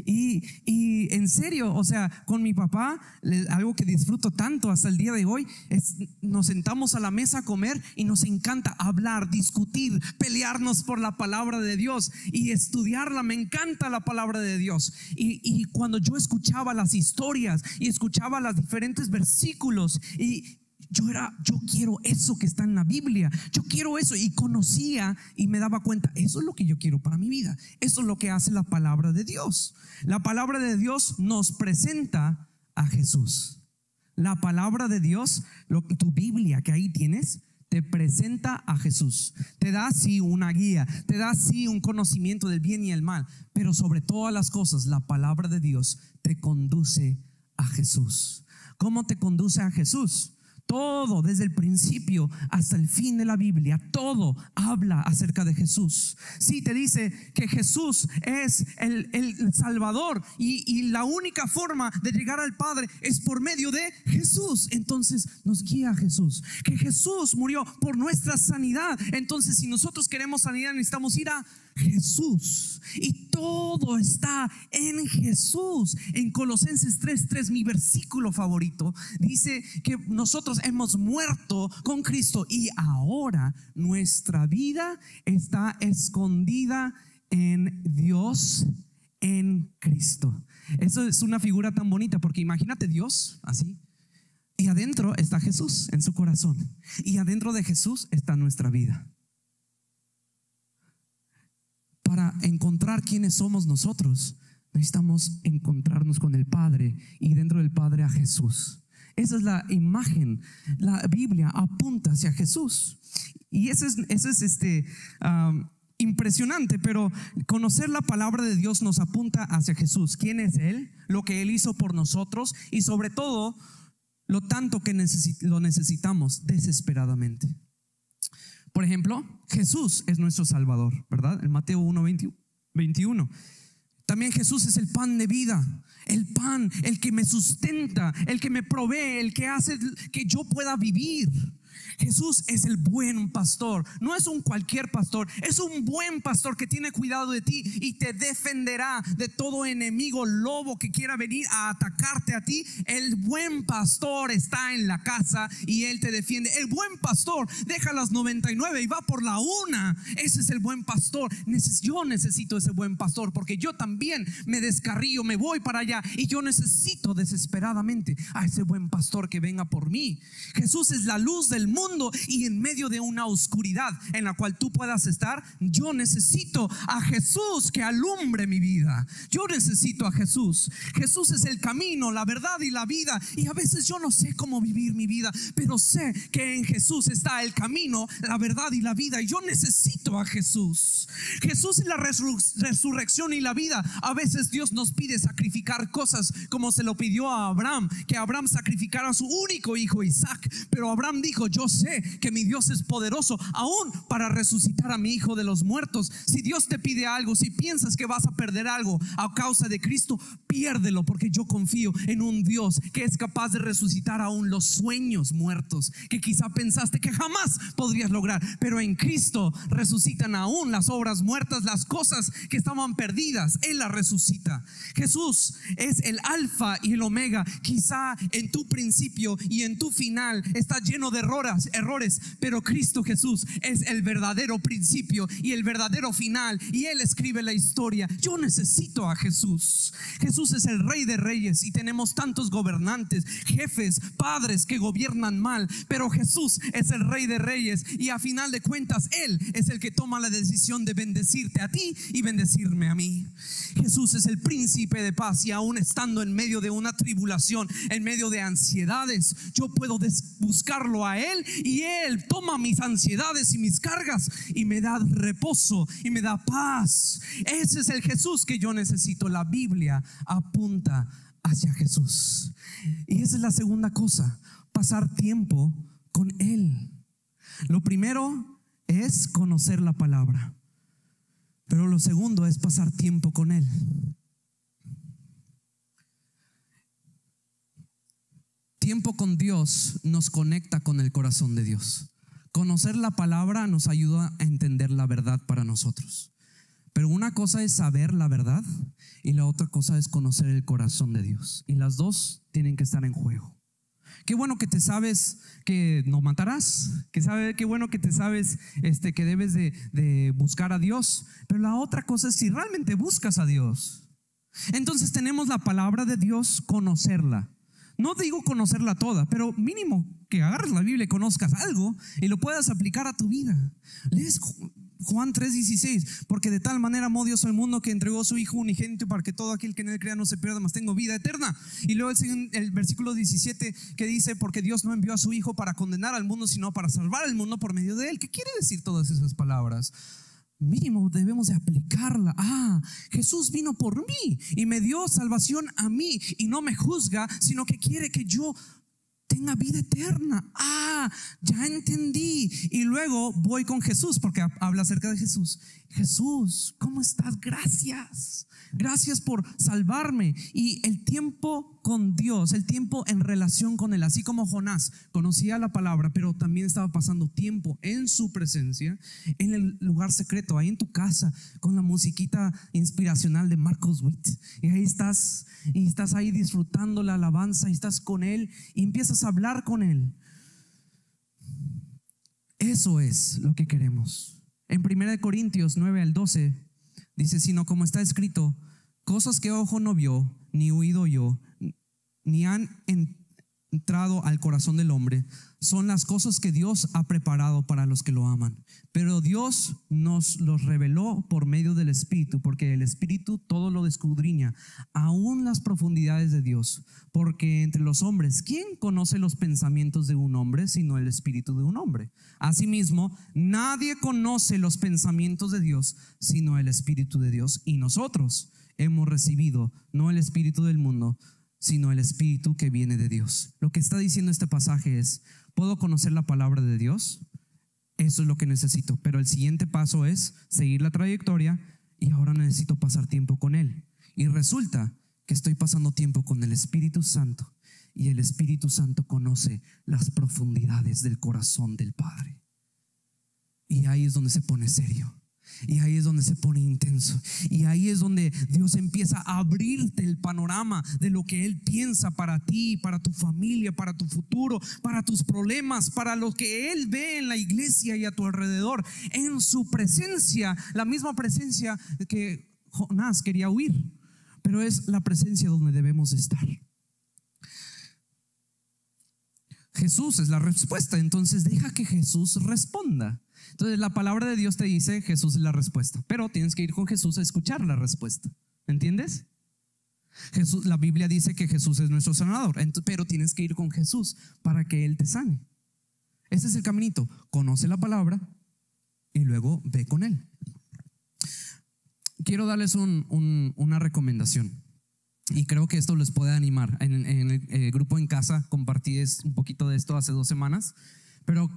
Y en serio, o sea, con mi papá, algo que disfruto tanto hasta el día de hoy es: nos sentamos a la mesa a comer y nos encanta hablar, discutir, pelearnos por la palabra de Dios y estudiarla. Me encanta la palabra de Dios. Y cuando yo escuchaba las historias y escuchaba los diferentes versículos, y yo quiero eso que está en la Biblia, yo quiero eso, y conocía y me daba cuenta: eso es lo que yo quiero para mi vida. Eso es lo que hace la palabra de Dios. La palabra de Dios nos presenta a Jesús. La palabra de Dios, tu Biblia que ahí tienes, te presenta a Jesús. Te da sí una guía, te da sí un conocimiento del bien y el mal, pero sobre todas las cosas, la palabra de Dios te conduce a Jesús. ¿Cómo te conduce a Jesús? Todo, desde el principio hasta el fin de la Biblia, todo habla acerca de Jesús. Sí, te dice que Jesús es el Salvador, y la única forma de llegar al Padre es por medio de Jesús. Entonces nos guía a Jesús. Que Jesús murió por nuestra sanidad. Entonces, si nosotros queremos sanidad, necesitamos ir a Jesús, y todo está en Jesús. En Colosenses 3:3, mi versículo favorito, dice que nosotros hemos muerto con Cristo y ahora nuestra vida está escondida en Dios, en Cristo. Eso es una figura tan bonita, porque imagínate Dios así, y adentro está Jesús en su corazón, y adentro de Jesús está nuestra vida. Para encontrar quiénes somos nosotros, necesitamos encontrarnos con el Padre, y dentro del Padre a Jesús. Esa es la imagen. La Biblia apunta hacia Jesús, y eso es impresionante. Pero conocer la palabra de Dios nos apunta hacia Jesús. ¿Quién es Él? Lo que Él hizo por nosotros, y sobre todo lo tanto que lo necesitamos desesperadamente. Por ejemplo, Jesús es nuestro Salvador, ¿verdad? En Mateo 1:21. También Jesús es el pan de vida, el pan, el que me sustenta, el que me provee, el que hace que yo pueda vivir. Jesús es el buen pastor. No es un cualquier pastor, es un buen pastor que tiene cuidado de ti y te defenderá de todo enemigo, lobo que quiera venir a atacarte a ti. El buen pastor está en la casa y él te defiende. El buen pastor deja las 99 y va por la una. Ese es el buen pastor. Yo necesito ese buen pastor, porque yo también me descarrío, me voy para allá, y yo necesito desesperadamente a ese buen pastor que venga por mí. Jesús es la luz del mundo, y en medio de una oscuridad en la cual tú puedas estar, yo necesito a Jesús que alumbre mi vida. Yo necesito a Jesús. Jesús es el camino, la verdad y la vida, y a veces yo no sé cómo vivir mi vida, pero sé que en Jesús está el camino, la verdad y la vida, y yo necesito a Jesús. Jesús es la resurrección y la vida. A veces Dios nos pide sacrificar cosas, como se lo pidió a Abraham, que Abraham sacrificara a su único hijo Isaac. Pero Abraham dijo: yo sé que mi Dios es poderoso aún para resucitar a mi hijo de los muertos. Si Dios te pide algo, si piensas que vas a perder algo a causa de Cristo, piérdelo, porque yo confío en un Dios que es capaz de resucitar aún los sueños muertos que quizá pensaste que jamás podrías lograr. Pero en Cristo resucitan aún las obras muertas, las cosas que estaban perdidas, Él las resucita. Jesús es el alfa y el omega. Quizá en tu principio y en tu final está lleno de errores, cometas errores, pero Cristo Jesús es el verdadero principio y el verdadero final, y Él escribe la historia. Yo necesito a Jesús. Jesús es el Rey de Reyes, y tenemos tantos gobernantes, jefes, padres que gobiernan mal, pero Jesús es el Rey de Reyes, y a final de cuentas Él es el que toma la decisión de bendecirte a ti y bendecirme a mí. Jesús es el príncipe de paz, y aún estando en medio de una tribulación, en medio de ansiedades, yo puedo buscarlo a Él, y Él toma mis ansiedades y mis cargas y me da reposo y me da paz. Ese es el Jesús que yo necesito. La Biblia apunta hacia Jesús, y esa es la segunda cosa: pasar tiempo con Él. Lo primero es conocer la palabra, pero lo segundo es pasar tiempo con Él. Tiempo con Dios nos conecta con el corazón de Dios. Conocer la palabra nos ayuda a entender la verdad para nosotros. Pero una cosa es saber la verdad y la otra cosa es conocer el corazón de Dios. Y las dos tienen que estar en juego. Qué bueno que te sabes que no matarás. Qué bueno que te sabes que debes de buscar a Dios. Pero la otra cosa es si realmente buscas a Dios. Entonces tenemos la palabra de Dios, conocerla. No digo conocerla toda, pero mínimo que agarres la Biblia y conozcas algo y lo puedas aplicar a tu vida. Lees Juan 3:16, porque de tal manera amó Dios al mundo que entregó a su Hijo unigénito para que todo aquel que en él crea no se pierda, mas tenga vida eterna. Y luego el versículo 17 que dice, porque Dios no envió a su Hijo para condenar al mundo, sino para salvar al mundo por medio de él. ¿Qué quiere decir todas esas palabras? Mínimo debemos de aplicarla. Jesús vino por mí y me dio salvación a mí, y no me juzga, sino que quiere que yo tenga vida eterna. Ya entendí. Y luego voy con Jesús, porque habla acerca de Jesús. Jesús, ¿cómo estás? Gracias por salvarme. Y el tiempo con Dios, el tiempo en relación con Él, así como Jonás conocía la palabra, pero también estaba pasando tiempo en su presencia, en el lugar secreto, ahí en tu casa, con la musiquita inspiracional de Marcos Witt, y ahí estás ahí disfrutando la alabanza, y estás con Él y empiezas a hablar con Él. Eso es lo que queremos. En 1 Corintios 9:12 dice, sino como está escrito, cosas que ojo no vio, ni oído oyó, ni han entrado al corazón del hombre, son las cosas que Dios ha preparado para los que lo aman. Pero Dios nos los reveló por medio del Espíritu, porque el Espíritu todo lo escudriña, aún las profundidades de Dios. Porque entre los hombres, ¿quién conoce los pensamientos de un hombre sino el espíritu de un hombre? Asimismo, nadie conoce los pensamientos de Dios sino el Espíritu de Dios. Y nosotros hemos recibido no el espíritu del mundo, sino el Espíritu que viene de Dios. Lo que está diciendo este pasaje es: ¿puedo conocer la palabra de Dios? Eso es lo que necesito. Pero el siguiente paso es seguir la trayectoria, y ahora necesito pasar tiempo con Él. Y resulta que estoy pasando tiempo con el Espíritu Santo, y el Espíritu Santo conoce las profundidades del corazón del Padre. Y ahí es donde se pone serio. Y ahí es donde se pone intenso. Y ahí es donde Dios empieza a abrirte el panorama de lo que Él piensa para ti, para tu familia, para tu futuro, para tus problemas, para lo que Él ve en la iglesia y a tu alrededor, en su presencia, la misma presencia que Jonás quería huir, pero es la presencia donde debemos estar. Jesús es la respuesta, entonces deja que Jesús responda. Entonces la palabra de Dios te dice Jesús es la respuesta, pero tienes que ir con Jesús a escuchar la respuesta. ¿Entiendes? La Biblia dice que Jesús es nuestro sanador, pero tienes que ir con Jesús para que Él te sane. Ese es el caminito. Conoce la palabra y luego ve con Él. Quiero darles una recomendación, y creo que esto les puede animar. En el grupo en casa compartí un poquito de esto hace 2 semanas. Pero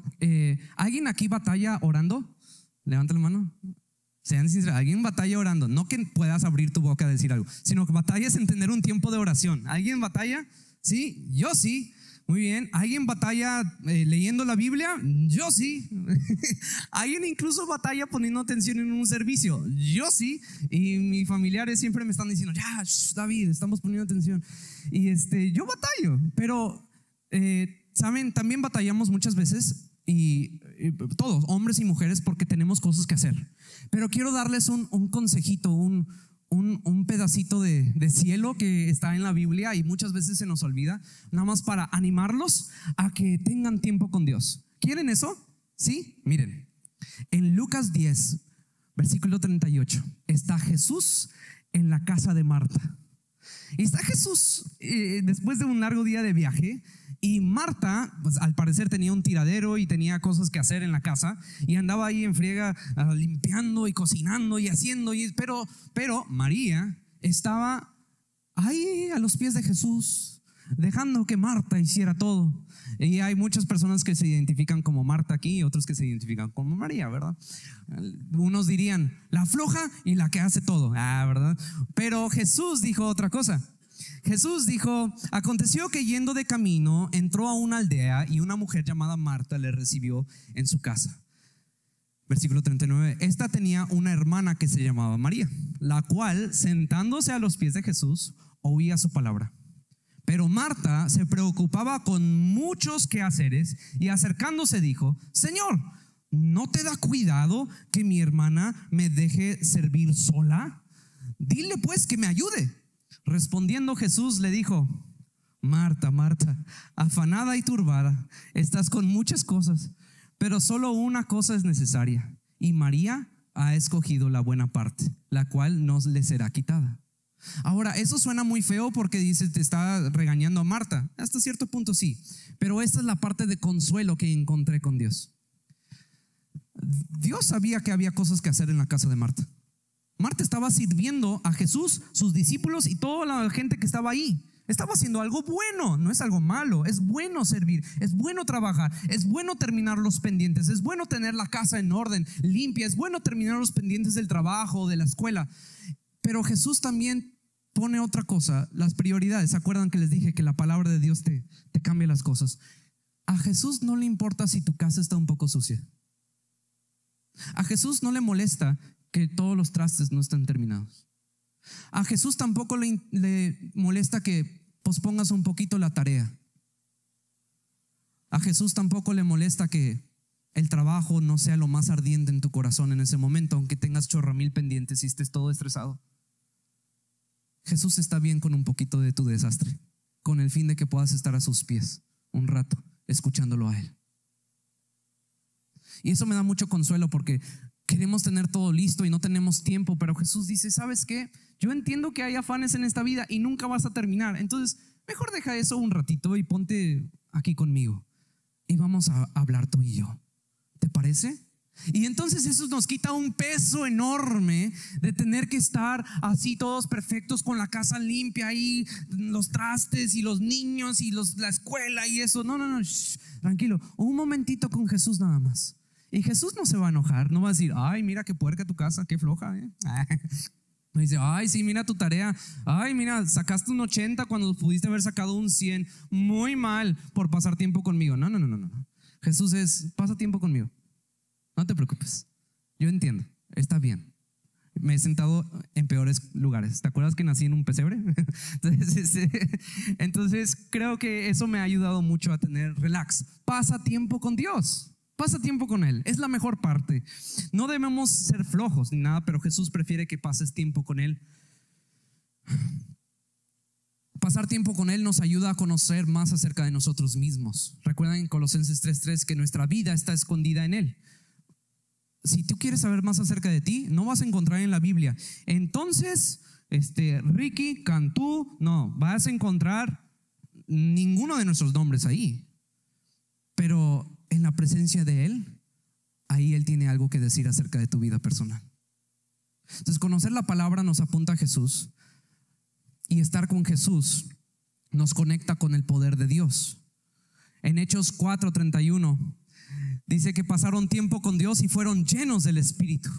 ¿alguien aquí batalla orando? Levanta la mano. Sean sinceros, ¿alguien batalla orando? No que puedas abrir tu boca a decir algo, sino que batallas en tener un tiempo de oración. ¿Alguien batalla? Sí, yo sí. Muy bien. ¿Alguien batalla leyendo la Biblia? Yo sí. ¿Alguien incluso batalla poniendo atención en un servicio? Yo sí. Y mis familiares siempre me están diciendo, ya, David, estamos poniendo atención. Y yo batallo, pero ¿saben? También batallamos muchas veces y todos, hombres y mujeres, porque tenemos cosas que hacer. Pero quiero darles un consejito, un pedacito de cielo que está en la Biblia y muchas veces se nos olvida, nada más para animarlos a que tengan tiempo con Dios. ¿Quieren eso? Sí, miren, en Lucas 10, versículo 38, está Jesús en la casa de Marta. Y está Jesús después de un largo día de viaje, y Marta, pues, al parecer tenía un tiradero y tenía cosas que hacer en la casa y andaba ahí en friega limpiando y cocinando y haciendo, pero María estaba ahí a los pies de Jesús, dejando que Marta hiciera todo. Y hay muchas personas que se identifican como Marta aquí y otros que se identifican como María, ¿verdad? Unos dirían la floja y la que hace todo, ¿verdad? Pero Jesús dijo otra cosa. Jesús dijo: aconteció que yendo de camino entró a una aldea y una mujer llamada Marta le recibió en su casa. Versículo 39, esta tenía una hermana que se llamaba María, la cual, sentándose a los pies de Jesús, oía su palabra. Pero Marta se preocupaba con muchos quehaceres y acercándose dijo: Señor, ¿no te da cuidado que mi hermana me deje servir sola? Dile pues que me ayude. Respondiendo Jesús le dijo: Marta, Marta, afanada y turbada estás con muchas cosas, pero solo una cosa es necesaria, y María ha escogido la buena parte, la cual no le será quitada. Ahora, eso suena muy feo porque dice, te está regañando a Marta. Hasta cierto punto sí, pero esta es la parte de consuelo que encontré con Dios. Dios sabía que había cosas que hacer en la casa de Marta. Marta estaba sirviendo a Jesús, sus discípulos y toda la gente que estaba ahí. Estaba haciendo algo bueno, no es algo malo. Es bueno servir, es bueno trabajar, es bueno terminar los pendientes, es bueno tener la casa en orden, limpia, es bueno terminar los pendientes del trabajo, de la escuela. Pero Jesús también pone otra cosa, las prioridades. ¿Se acuerdan que les dije que la palabra de Dios te cambia las cosas? A Jesús no le importa si tu casa está un poco sucia. A Jesús no le molesta que todos los trastes no estén terminados. A Jesús tampoco le molesta que pospongas un poquito la tarea. A Jesús tampoco le molesta que el trabajo no sea lo más ardiente en tu corazón en ese momento, aunque tengas 1,000 pendientes y estés todo estresado. Jesús está bien con un poquito de tu desastre, con el fin de que puedas estar a sus pies un rato escuchándolo a Él. Y eso me da mucho consuelo porque queremos tener todo listo y no tenemos tiempo, pero Jesús dice: ¿sabes qué? Yo entiendo que hay afanes en esta vida y nunca vas a terminar, entonces mejor deja eso un ratito y ponte aquí conmigo y vamos a hablar tú y yo. ¿Te parece? Y entonces eso nos quita un peso enorme de tener que estar así todos perfectos con la casa limpia y los trastes y los niños y la escuela y eso. No, tranquilo, un momentito con Jesús nada más. Y Jesús no se va a enojar, no va a decir: ay, mira qué puerca tu casa, qué floja, Me dice: ay, sí, mira tu tarea. Ay, mira, sacaste un 80 cuando pudiste haber sacado un 100. Muy mal por pasar tiempo conmigo. No. Jesús es: pasa tiempo conmigo. No te preocupes. Yo entiendo. Está bien. Me he sentado en peores lugares. ¿Te acuerdas que nací en un pesebre? Entonces creo que eso me ha ayudado mucho a tener relax. Pasa tiempo con Dios. Pasa tiempo con Él, es la mejor parte. No debemos ser flojos ni nada, pero Jesús prefiere que pases tiempo con Él. Pasar tiempo con Él nos ayuda a conocer más acerca de nosotros mismos. Recuerdan en Colosenses 3:3 que nuestra vida está escondida en Él. Si tú quieres saber más acerca de ti, no vas a encontrar en la Biblia: entonces, Ricky, Cantú, no, vas a encontrar ninguno de nuestros nombres ahí. Pero en la presencia de Él, ahí Él tiene algo que decir acerca de tu vida personal. Entonces, conocer la palabra nos apunta a Jesús, y estar con Jesús nos conecta con el poder de Dios. En Hechos 4:31 dice que pasaron tiempo con Dios y fueron llenos del Espíritu.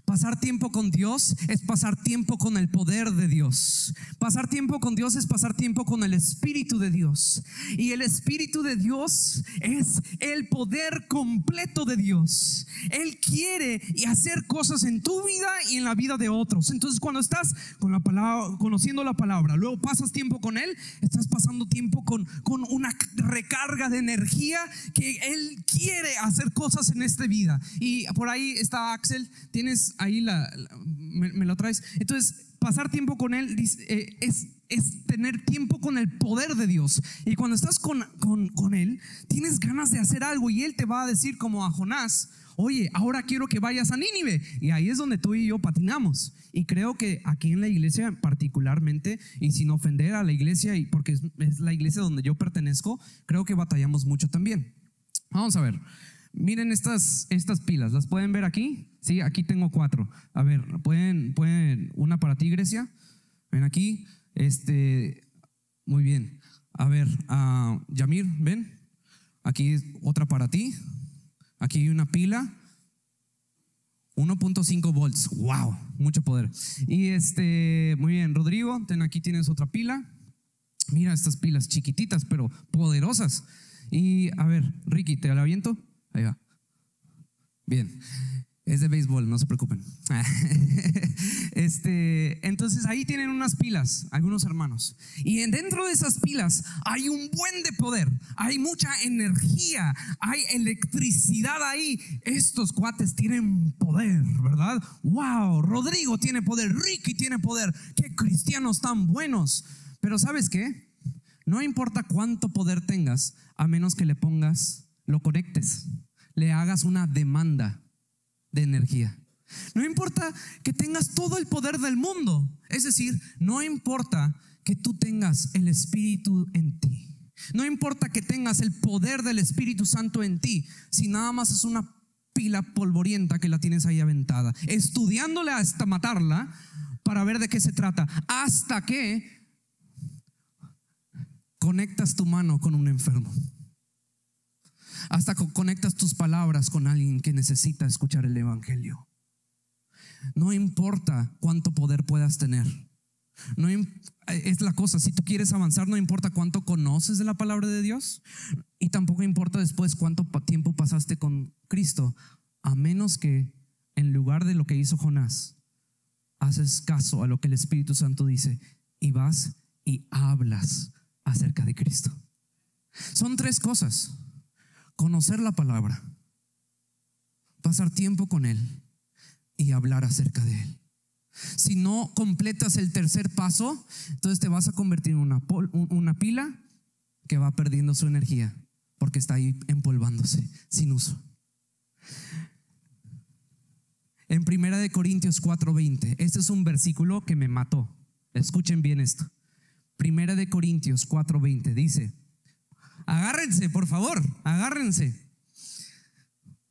Pasar tiempo con Dios es pasar tiempo con el poder de Dios. Pasar tiempo con Dios es pasar tiempo con el Espíritu de Dios. Y el Espíritu de Dios es el poder completo de Dios. Él quiere hacer cosas en tu vida y en la vida de otros. Entonces, cuando estás con la palabra, conociendo la palabra, luego pasas tiempo con Él, estás pasando tiempo con una recarga de energía que Él quiere hacer cosas en esta vida. Y por ahí está Axel, tienes ahí me lo traes. Entonces, pasar tiempo con Él es tener tiempo con el poder de Dios. Y cuando estás con Él, tienes ganas de hacer algo y Él te va a decir, como a Jonás: oye, ahora quiero que vayas a Nínive. Y ahí es donde tú y yo patinamos. Y creo que aquí en la iglesia particularmente, y sin ofender a la iglesia, y porque es la iglesia donde yo pertenezco, creo que batallamos mucho también. Vamos a ver. Miren estas pilas, ¿las pueden ver aquí? Sí, aquí tengo 4. A ver, pueden una para ti, Grecia. Ven aquí. Muy bien. A ver, Yamir, ven. Aquí otra para ti. Aquí hay una pila. 1.5 volts. Wow, mucho poder. Y muy bien, Rodrigo, aquí tienes otra pila. Mira estas pilas chiquititas pero poderosas. Y a ver, Ricky, ¿te la aviento? Ahí va. Bien. Es de béisbol, no se preocupen. Entonces ahí tienen unas pilas, algunos hermanos. Y dentro de esas pilas hay un buen de poder. Hay mucha energía, hay electricidad ahí. Estos cuates tienen poder, ¿verdad? Wow, Rodrigo tiene poder, Ricky tiene poder. Qué cristianos tan buenos. Pero ¿sabes qué? No importa cuánto poder tengas, a menos que le pongas, lo conectes, le hagas una demanda de energía. No importa que tengas todo el poder del mundo. Es decir, no importa que tú tengas el Espíritu en ti. No importa que tengas el poder del Espíritu Santo en ti, si nada más es una pila polvorienta que la tienes ahí aventada, estudiándole hasta matarla para ver de qué se trata, hasta que conectas tu mano con un enfermo, hasta que conectas tus palabras con alguien que necesita escuchar el evangelio. No importa cuánto poder puedas tener. Es la cosa, si tú quieres avanzar, no importa cuánto conoces de la palabra de Dios, y tampoco importa después cuánto tiempo pasaste con Cristo, a menos que en lugar de lo que hizo Jonás, haces caso a lo que el Espíritu Santo dice y vas y hablas acerca de Cristo. Son 3 cosas: conocer la palabra, pasar tiempo con Él y hablar acerca de Él. Si no completas el tercer paso, entonces te vas a convertir en una pila que va perdiendo su energía porque está ahí empolvándose sin uso. En 1 Corintios 4:20, este es un versículo que me mató. Escuchen bien esto. 1 Corintios 4:20 dice: agárrense, por favor, agárrense.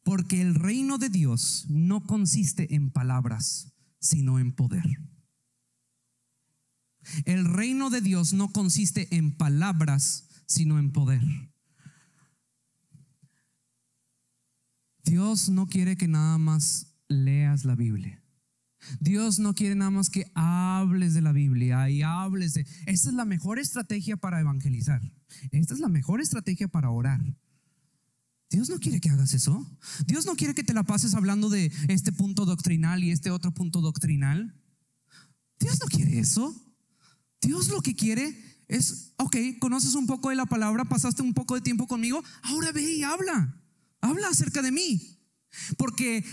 Porque el reino de Dios no consiste en palabras, sino en poder. El reino de Dios no consiste en palabras, sino en poder. Dios no quiere que nada más leas la Biblia. Dios no quiere nada más que hables de la Biblia y hables de... Esta es la mejor estrategia para evangelizar. Esta es la mejor estrategia para orar. Dios no quiere que hagas eso. Dios no quiere que te la pases hablando de este punto doctrinal y este otro punto doctrinal. Dios no quiere eso. Dios lo que quiere es: ok, conoces un poco de la palabra, pasaste un poco de tiempo conmigo, ahora ve y habla acerca de mí. Porque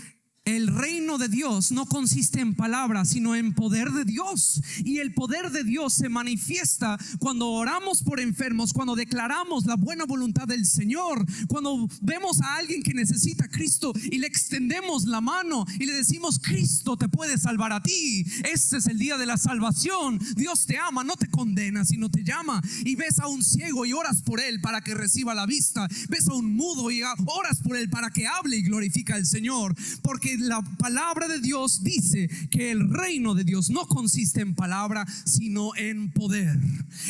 el reino de Dios no consiste en palabras, sino en poder de Dios. Y el poder de Dios se manifiesta cuando oramos por enfermos, cuando declaramos la buena voluntad del Señor, cuando vemos a alguien que necesita a Cristo y le extendemos la mano y le decimos: Cristo te puede salvar a ti. Este es el día de la salvación. Dios te ama, no te condena, sino te llama. Y ves a un ciego y oras por él para que reciba la vista. Ves a un mudo y oras por él para que hable y glorifica al Señor. Porque la palabra de Dios dice que el reino de Dios no consiste en palabra, sino en poder.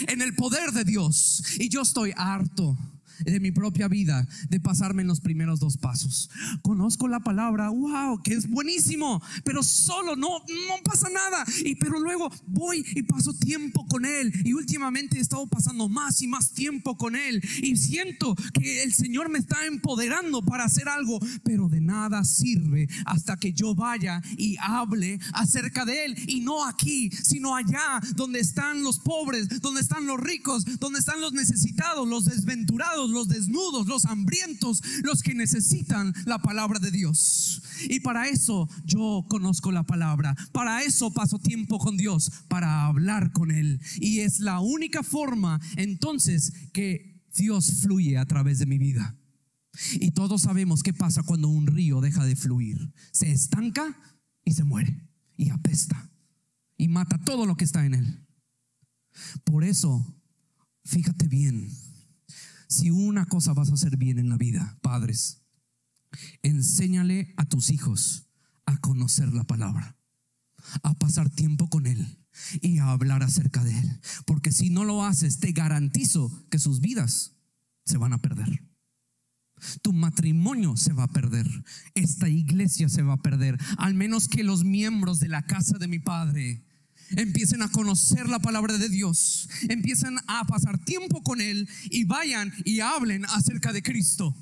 En el poder de Dios. Y yo estoy harto de mi propia vida de pasarme en los primeros dos pasos. Conozco la palabra, wow, que es buenísimo, pero solo no pasa nada. Pero luego voy y paso tiempo con Él, y últimamente he estado pasando más y más tiempo con Él, y siento que el Señor me está empoderando para hacer algo, pero de nada sirve hasta que yo vaya y hable acerca de Él, y no aquí, sino allá donde están los pobres, donde están los ricos, donde están los necesitados, los desventurados, los desnudos, los hambrientos, los que necesitan la palabra de Dios. Y para eso yo conozco la palabra, para eso paso tiempo con Dios, para hablar con Él. Y es la única forma entonces que Dios fluye a través de mi vida. Y todos sabemos qué pasa cuando un río deja de fluir: se estanca y se muere, y apesta y mata todo lo que está en él. Por eso, fíjate bien, si una cosa vas a hacer bien en la vida, padres, enséñale a tus hijos a conocer la palabra, a pasar tiempo con Él y a hablar acerca de Él. Porque si no lo haces, te garantizo que sus vidas se van a perder. Tu matrimonio se va a perder. Esta iglesia se va a perder, al menos que los miembros de la casa de mi Padre empiecen a conocer la palabra de Dios, empiecen a pasar tiempo con Él y vayan y hablen acerca de Cristo.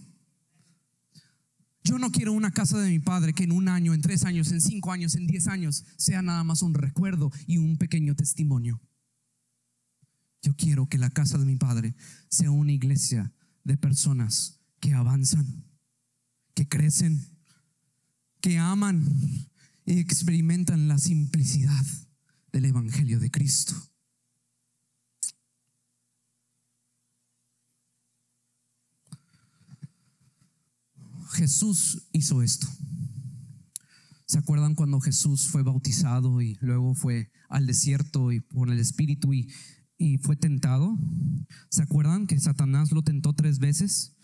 Yo no quiero una casa de mi Padre que en 1 año, en 3 años, en 5 años, en 10 años sea nada más un recuerdo y un pequeño testimonio. Yo quiero que la casa de mi Padre sea una iglesia de personas que avanzan, que crecen, que aman y experimentan la simplicidad del evangelio de Cristo. Jesús hizo esto. ¿Se acuerdan cuando Jesús fue bautizado y luego fue al desierto y por el Espíritu y fue tentado? ¿Se acuerdan que Satanás lo tentó 3 veces?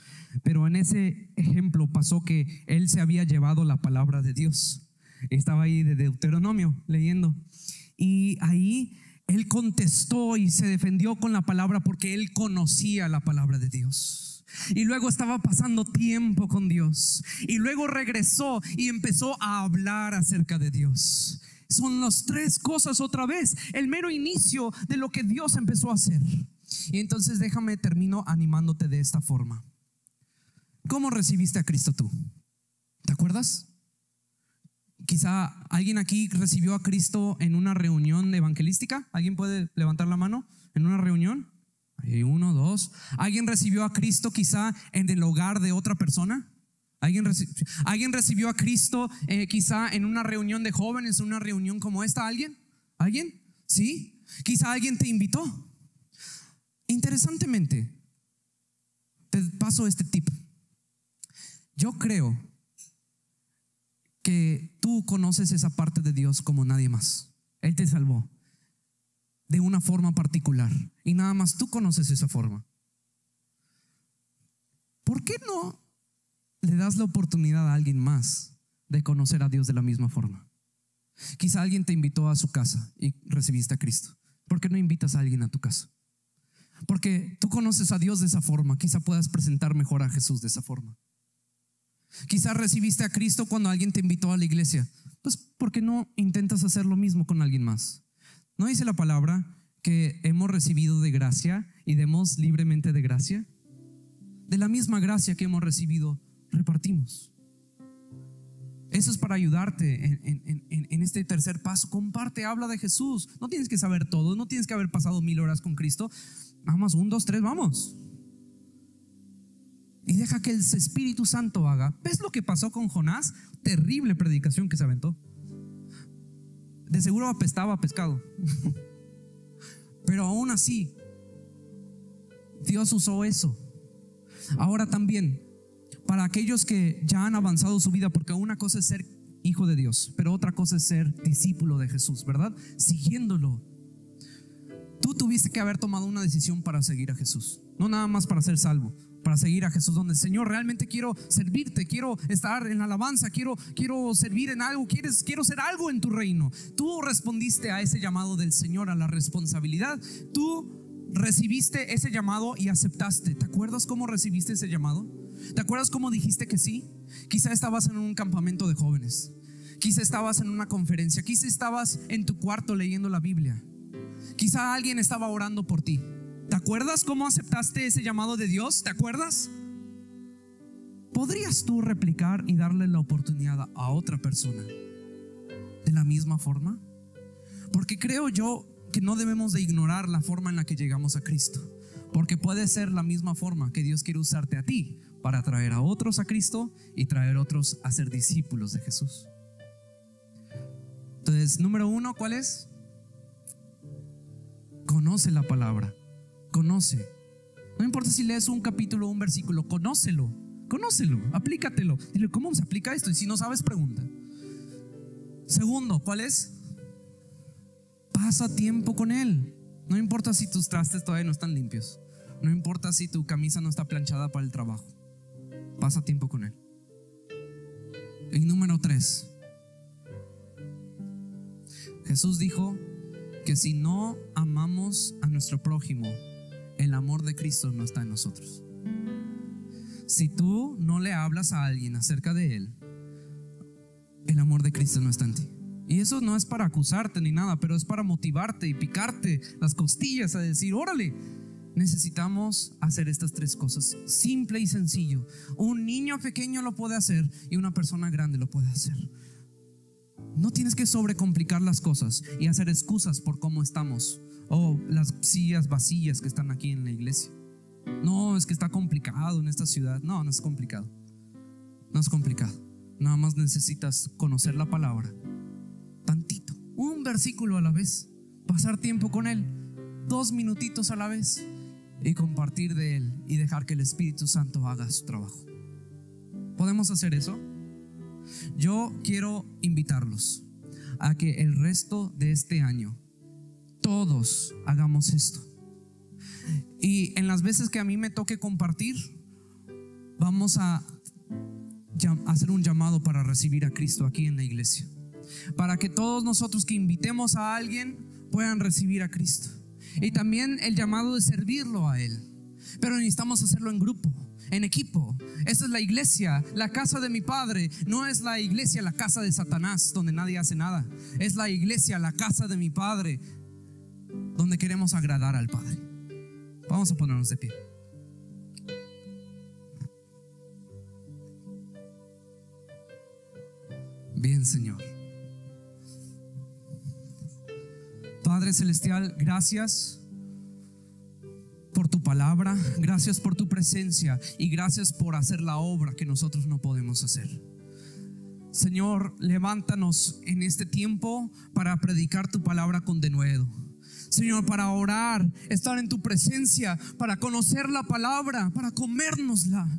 Pero en ese ejemplo pasó que él se había llevado la palabra de Dios. Estaba ahí de Deuteronomio leyendo, y ahí él contestó y se defendió con la palabra porque él conocía la palabra de Dios. Y luego estaba pasando tiempo con Dios, y luego regresó y empezó a hablar acerca de Dios. Son las 3 cosas otra vez, el mero inicio de lo que Dios empezó a hacer. Y entonces termino animándote de esta forma. ¿Cómo recibiste a Cristo tú? ¿Te acuerdas? Quizá alguien aquí recibió a Cristo en una reunión evangelística. ¿Alguien puede levantar la mano? ¿En una reunión? Hay 1, 2. ¿Alguien recibió a Cristo quizá en el hogar de otra persona? ¿Alguien recibió a Cristo quizá en una reunión de jóvenes, una reunión como esta? ¿Alguien? ¿Sí? Quizá alguien te invitó. Interesantemente, te paso este tip. Yo creo que tú conoces esa parte de Dios como nadie más. Él te salvó de una forma particular y nada más tú conoces esa forma. ¿Por qué no le das la oportunidad a alguien más de conocer a Dios de la misma forma? Quizá alguien te invitó a su casa y recibiste a Cristo. ¿Por qué no invitas a alguien a tu casa? Porque tú conoces a Dios de esa forma. Quizá puedas presentar mejor a Jesús de esa forma. Quizás recibiste a Cristo cuando alguien te invitó a la iglesia. Pues ¿por qué no intentas hacer lo mismo con alguien más? ¿No dice la palabra que hemos recibido de gracia y demos libremente de gracia? De la misma gracia que hemos recibido, repartimos. Eso es para ayudarte en este tercer paso. Comparte, habla de Jesús. No tienes que saber todo, no tienes que haber pasado 1000 horas con Cristo. Vamos, 1, 2, 3, vamos. Y deja que el Espíritu Santo haga. ¿Ves lo que pasó con Jonás? Terrible predicación que se aventó. De seguro apestaba a pescado. Pero aún así, Dios usó eso. Ahora también, para aquellos que ya han avanzado su vida, porque una cosa es ser hijo de Dios, pero otra cosa es ser discípulo de Jesús, ¿verdad? Siguiéndolo. Tú tuviste que haber tomado una decisión para seguir a Jesús. No nada más para ser salvo, para seguir a Jesús, donde Señor, realmente quiero servirte, quiero estar en la alabanza, quiero servir en algo, quiero ser algo en tu reino. Tú respondiste a ese llamado del Señor, a la responsabilidad. Tú recibiste ese llamado y aceptaste. ¿Te acuerdas cómo recibiste ese llamado? ¿Te acuerdas cómo dijiste que sí? Quizá estabas en un campamento de jóvenes, quizá estabas en una conferencia, quizá estabas en tu cuarto leyendo la Biblia, quizá alguien estaba orando por ti. ¿Te acuerdas cómo aceptaste ese llamado de Dios? ¿Te acuerdas? ¿Podrías tú replicar y darle la oportunidad a otra persona de la misma forma? Porque creo yo que no debemos de ignorar la forma en la que llegamos a Cristo, porque puede ser la misma forma que Dios quiere usarte a ti para traer a otros a Cristo y traer a otros a ser discípulos de Jesús. Entonces, número 1, ¿cuál es? Conoce la palabra. Conoce. No importa si lees un capítulo o un versículo, conócelo, aplícatelo. Dile, ¿cómo se aplica esto? Y si no sabes, pregunta. Segundo, ¿cuál es? Pasa tiempo con Él. No importa si tus trastes todavía no están limpios, no importa si tu camisa no está planchada para el trabajo, pasa tiempo con Él. Y número 3, Jesús dijo que si no amamos a nuestro prójimo, el amor de Cristo no está en nosotros. Si tú no le hablas a alguien acerca de Él, el amor de Cristo no está en ti. Y eso no es para acusarte ni nada, pero es para motivarte y picarte las costillas a decir, órale, necesitamos hacer estas 3 cosas, simple y sencillo. Un niño pequeño lo puede hacer y una persona grande lo puede hacer. No tienes que sobrecomplicar las cosas y hacer excusas por cómo estamos, o las sillas vacías que están aquí en la iglesia. No, es que está complicado en esta ciudad. No, no es complicado. No es complicado. Nada más necesitas conocer la palabra tantito, un versículo a la vez, pasar tiempo con Él 2 minutitos a la vez y compartir de Él y dejar que el Espíritu Santo haga su trabajo. ¿Podemos hacer eso? Yo quiero invitarlos a que el resto de este año todos hagamos esto. Y en las veces que a mí me toque compartir, vamos a hacer un llamado para recibir a Cristo aquí en la iglesia, para que todos nosotros que invitemos a alguien puedan recibir a Cristo. Y también el llamado de servirlo a Él. Pero necesitamos hacerlo en grupo, en equipo. Esta es la iglesia, la casa de mi Padre. No es la iglesia, la casa de Satanás, donde nadie hace nada. Es la iglesia, la casa de mi Padre, donde queremos agradar al Padre. Vamos a ponernos de pie. Bien, Señor. Padre Celestial, gracias por tu palabra, gracias por tu presencia y gracias por hacer la obra que nosotros no podemos hacer. Señor, levántanos en este tiempo para predicar tu palabra con denuedo. Señor, para orar, estar en tu presencia, para conocer la palabra, para comérnosla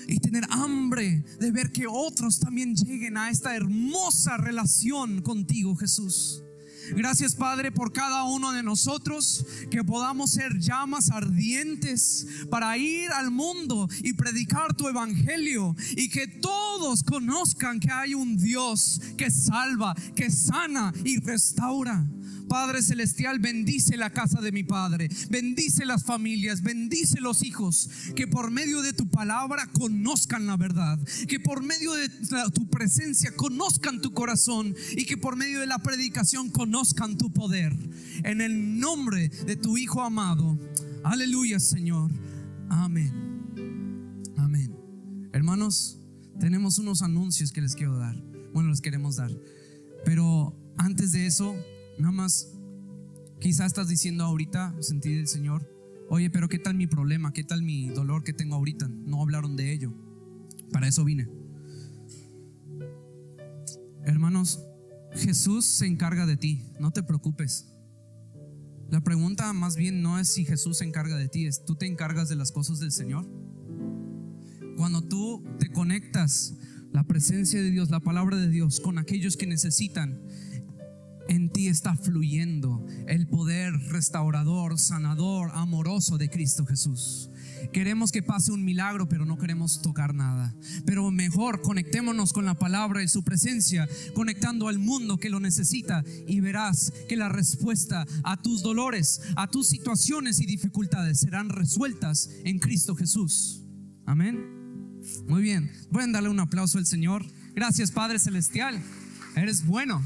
y tener hambre de ver que otros también lleguen a esta hermosa relación contigo, Jesús. Gracias, Padre, por cada uno de nosotros, que podamos ser llamas ardientes para ir al mundo y predicar tu evangelio, y que todos conozcan que hay un Dios que salva, que sana y restaura. Padre Celestial, bendice la casa de mi Padre, bendice las familias, bendice los hijos, que por medio de tu palabra conozcan la verdad, que por medio de tu presencia conozcan tu corazón, y que por medio de la predicación conozcan tu poder. En el nombre de tu Hijo amado. Aleluya, Señor. Amén. Amén. Hermanos, tenemos unos anuncios que les quiero dar. Bueno, les queremos dar, pero antes de eso, nada más, quizás estás diciendo ahorita, sentí del Señor, oye, pero ¿qué tal mi problema? ¿Qué tal mi dolor que tengo ahorita? No hablaron de ello. Para eso vine. Hermanos, Jesús se encarga de ti, no te preocupes. La pregunta más bien no es si Jesús se encarga de ti, es: ¿tú te encargas de las cosas del Señor? Cuando tú te conectas la presencia de Dios, la palabra de Dios, con aquellos que necesitan, en ti está fluyendo el poder restaurador, sanador, amoroso de Cristo Jesús. queremos que pase un milagro, pero no queremos tocar nada. Pero mejor conectémonos con la palabra y su presencia, conectando al mundo que lo necesita, y verás que la respuesta a tus dolores, a tus situaciones y dificultades serán resueltas en Cristo Jesús. Amén. Muy bien, pueden darle un aplauso al Señor. Gracias, Padre Celestial, eres bueno.